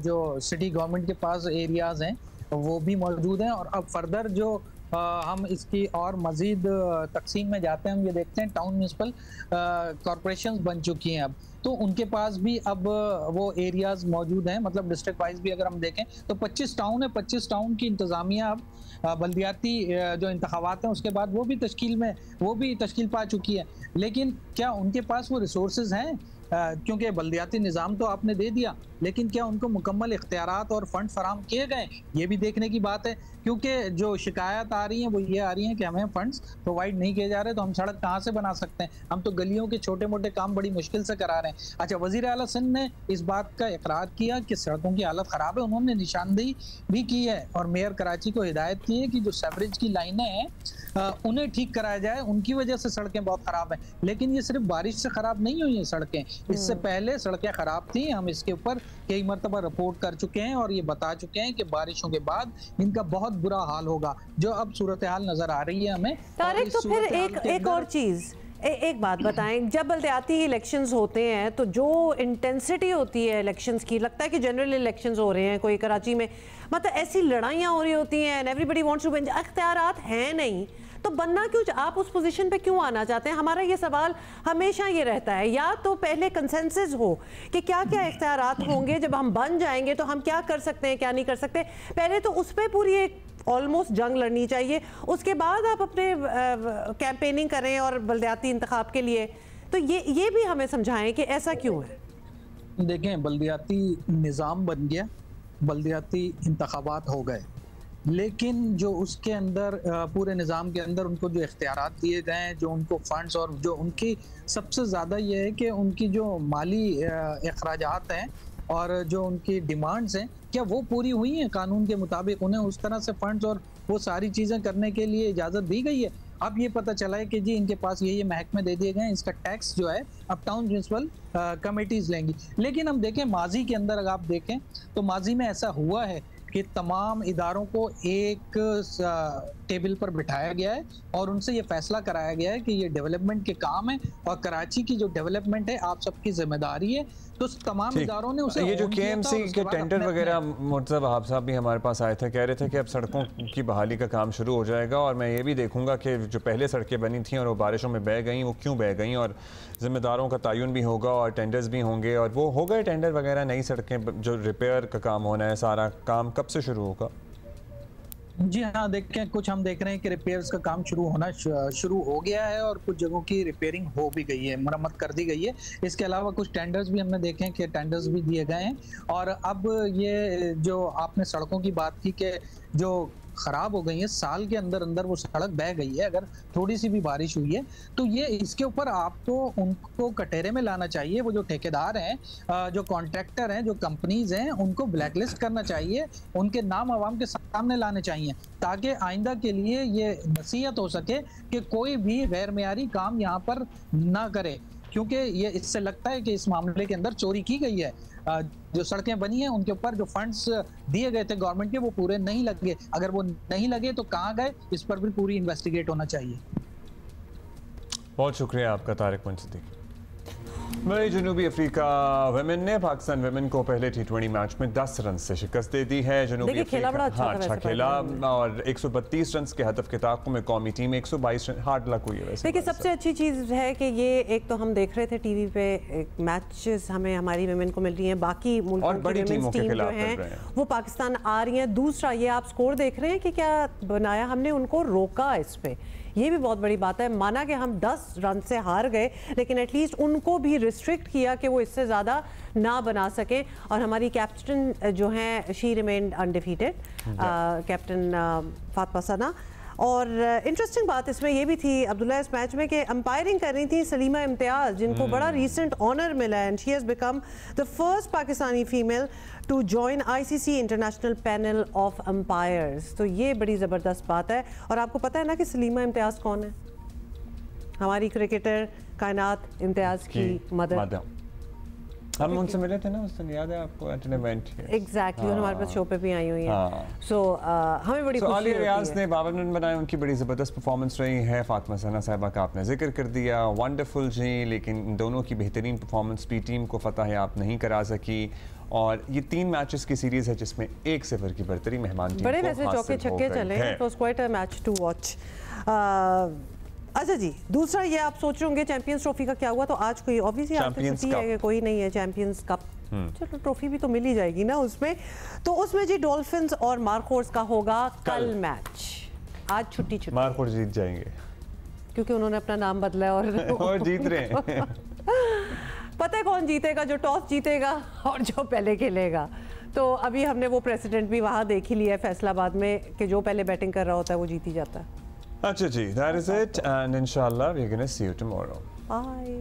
जो सिटी गवर्नमेंट के पास एरियाज हैं वो भी मौजूद हैं, और अब फर्दर जो हम इसकी और मज़ीद तकसीम में जाते हैं, हम ये देखते हैं टाउन म्यूनसिपल कॉरपोरेशंस बन चुकी हैं अब, तो उनके पास भी अब वो एरियाज मौजूद हैं। मतलब डिस्ट्रिक्ट वाइज भी अगर हम देखें तो 25 टाउन है, 25 टाउन की इंतज़ामिया अब बल्दियाती जो इंतखाबात हैं उसके बाद वो भी तश्कील पा चुकी है। लेकिन क्या उनके पास वो रिसोर्सेज हैं? क्योंकि बल्दियाती निज़ाम तो आपने दे दिया, लेकिन क्या उनको मुकम्मल इख्तियारात और फंड फराम किए गए, ये भी देखने की बात है। क्योंकि जो शिकायत आ रही हैं वो ये आ रही हैं कि हमें फंड्स प्रोवाइड नहीं किए जा रहे, तो हम सड़क कहाँ से बना सकते हैं? हम तो गलियों के छोटे मोटे काम बड़ी मुश्किल से करा रहे हैं। अच्छा, वज़ीर आला सिंध ने इस बात का इकरार किया कि सड़कों की हालत ख़राब है, उन्होंने निशानदेही भी की है और मेयर कराची को हिदायत की है कि जो सेवरेज की लाइनें हैं उन्हें ठीक कराया जाए, उनकी वजह से सड़कें बहुत ख़राब हैं। लेकिन ये सिर्फ बारिश से ख़राब नहीं हुई हैं सड़कें, इससे पहले सड़कें ख़राब थी। हम इसके ऊपर कई मरतबा रिपोर्ट कर चुके हैं और ये बता चुके हैं कि बारिशों के बाद इनका बहुत बुरा हाल होगा, जो अब सूरत हाल नजर आ रही है हमें। तारिक, तो फिर एक और चीज़, एक बात बताएं, जब बल्दियाती इलेक्शंस होते हैं तो जो इंटेंसिटी होती है इलेक्शंस की, लगता है कि जनरल इलेक्शंस हो रहे हैं कोई कराची में, मतलब ऐसी लड़ाइयाँ हो रही होती हैं and everybody wants to win, इख्तियारात हैं नहीं, तो बनना क्यों, आप उस पोजीशन पे क्यों आना चाहते हैं? हमारा ये सवाल हमेशा ये रहता है। या तो पहले कंसेंसस हो कि क्या क्या इख्तियारात होंगे, जब हम बन जाएंगे तो हम क्या कर सकते हैं क्या नहीं कर सकते, पहले तो उस पर पूरी एक ऑलमोस्ट जंग लड़नी चाहिए, उसके बाद आप अपने कैंपेनिंग करें और बल्दियाती इंतखाब के लिए। तो ये भी हमें समझाएं कि ऐसा क्यों है। देखें, बल्दियाती निज़ाम बन गया, बल्दियाती इंतखाबात हो गए, लेकिन जो उसके अंदर पूरे निज़ाम के अंदर उनको जो इख्तियारात दिए गए हैं, जो उनको फंड्स, और जो उनकी सबसे ज़्यादा ये है कि उनकी जो माली अखराजात हैं और जो उनकी डिमांड्स हैं, क्या वो पूरी हुई हैं कानून के मुताबिक? उन्हें उस तरह से फंड्स और वो सारी चीज़ें करने के लिए इजाज़त दी गई है? अब ये पता चला है कि जी इनके पास ये महकमे दे दिए गए हैं, इसका टैक्स जो है अब टाउन म्यूनसिपल कमेटीज़ लेंगी। लेकिन हम देखें माजी के अंदर, अगर आप देखें तो माजी में ऐसा हुआ है कि तमाम इदारों को एक टेबल पर बिठाया गया है और उनसे ये फैसला कराया गया है कि ये डेवलपमेंट के काम है और कराची की जो डेवलपमेंट है आप सबकी जिम्मेदारी है। तो तमाम इदारों ने उसे, ये जो केएमसी के टेंडर वगैरह, मुर्तज़ा वहाब साहब भी हमारे पास आए थे, कह रहे थे कि अब सड़कों की बहाली का काम शुरू हो जाएगा और मैं ये भी देखूंगा कि जो पहले सड़कें बनी थी और वो बारिशों में बह गई, वो क्यों बह गई, और जिम्मेदारों का तयन भी होगा और टेंडर्स भी होंगे, और वो हो गए टेंडर वगैरह। नई सड़कें जो रिपेयर का काम होना है, सारा काम कब से शुरू होगा? जी हाँ, देखें, कुछ हम देख रहे हैं कि रिपेयर्स का काम शुरू हो गया है और कुछ जगहों की रिपेयरिंग हो भी गई है, मरम्मत कर दी गई है। इसके अलावा कुछ टेंडर्स भी हमने देखे हैं कि टेंडर्स भी दिए गए हैं। और अब ये जो आपने सड़कों की बात की कि जो ख़राब हो गई है, साल के अंदर अंदर वो सड़क बह गई है, अगर थोड़ी सी भी बारिश हुई है तो ये इसके ऊपर आपको उनको कटहरे में लाना चाहिए। वो जो ठेकेदार हैं, जो कॉन्ट्रैक्टर हैं, जो कंपनीज हैं, उनको ब्लैकलिस्ट करना चाहिए, उनके नाम आवाम के सामने लाने चाहिए, ताकि आइंदा के लिए ये नसीहत हो सके कि कोई भी गैर मेयारी काम यहाँ पर ना करे। क्योंकि ये इससे लगता है कि इस मामले के अंदर चोरी की गई है। जो सड़कें बनी हैं उनके ऊपर जो फंड्स दिए गए थे गवर्नमेंट के वो पूरे नहीं लगे। अगर वो नहीं लगे तो कहाँ गए, इस पर भी पूरी इन्वेस्टिगेट होना चाहिए। बहुत शुक्रिया आपका तारिक मुंशी। वही जनूबी अफ्रीका वेमेन ने पाकिस्तान वेमेन को पहले T20 मैच में 10 रन से शिकस्त दे दी है। जनूबी अफ्रीका अच्छा खेला और 132 रन के हदफ के ताक़ुब में कौमी टीम 122 रन हार्ड लक हुई है। वैसे देखिए सबसे अच्छी चीज़ है कि ये एक तो हम देख रहे थे टीवी पे मैचेस हमें हमारी वेमेन को मिल रही हैं, बाकी मुल्कों की टीम जो है वो पाकिस्तान आ रही हैं। दूसरा ये आप स्कोर देख रहे हैं कि क्या बनाया हमने, उनको रोका इस पे, ये भी बहुत बड़ी बात है। माना कि हम 10 रन से हार गए लेकिन एटलीस्ट उनको भी रिस्ट्रिक्ट किया कि वो इससे ज़्यादा ना बना सकें। और हमारी कैप्टन जो हैं she remained undefeated, captain Fatima Sana. और इंटरेस्टिंग बात इसमें ये भी थी अब्दुल्ला इस मैच में कि अंपायरिंग कर रही थी सलीमा इम्तियाज़, जिनको बड़ा रीसेंट ऑनर मिला है and she has become the first Pakistani female to join ICC international panel of umpires. तो ये बड़ी ज़बरदस्त बात है। और आपको पता है ना कि सलीमा इम्तियाज़ कौन है? हमारी क्रिकेटर कायनात इम्तियाज़ की मदर। हम उनसे मिले थे ना उस दिन, याद है आपको? एट एन इवेंट एग्जैक्टली, हमारे पास शो पे भी आई हुई हैं। सो हमें बड़ी खुशी होती है। रियाज ने 52 रन बनाए, उनकी बड़ी ज़बरदस्त परफॉर्मेंस रही है। फातिमा सना साहिबा का आपने जिक्र कर दिया, वंडरफुल जी, लेकिन दोनों की बेहतरीन परफॉर्मेंस भी टीम को फतह आप नहीं करा सकी। और ये 3 मैचेस की सीरीज है जिसमें 1-0 की बढ़तरी मेहमान टीम बड़े को वैसे चौके छक्के चले, it was quite a match to watch. अच्छा जी, दूसरा ये आप सोच रहे होंगे चैंपियंस ट्रॉफी का क्या हुआ, तो आज कोई ऑब्वियसली आज तो छुट्टी है कि कोई नहीं है चैंपियंस कप। चलो ट्रॉफी भी तो मिल ही जाएगी ना उसमें। तो उसमें जी डॉल्फिन्स और मार्कोर्स का होगा कल मैच। आज छुट्टी मार्कोर्स जीत जाएंगे क्योंकि उन्होंने अपना नाम बदला और जीत रहे हैं। पता है कौन जीतेगा? जो टॉस जीतेगा और जो पहले खेलेगा। तो अभी हमने वो प्रेसिडेंट भी वहाँ देख ही लिया है फैसलाबाद में कि जो पहले बैटिंग कर रहा होता है वो जीत ही जाता है। अच्छा जी, that is it and inshallah we're going to see you tomorrow. Bye.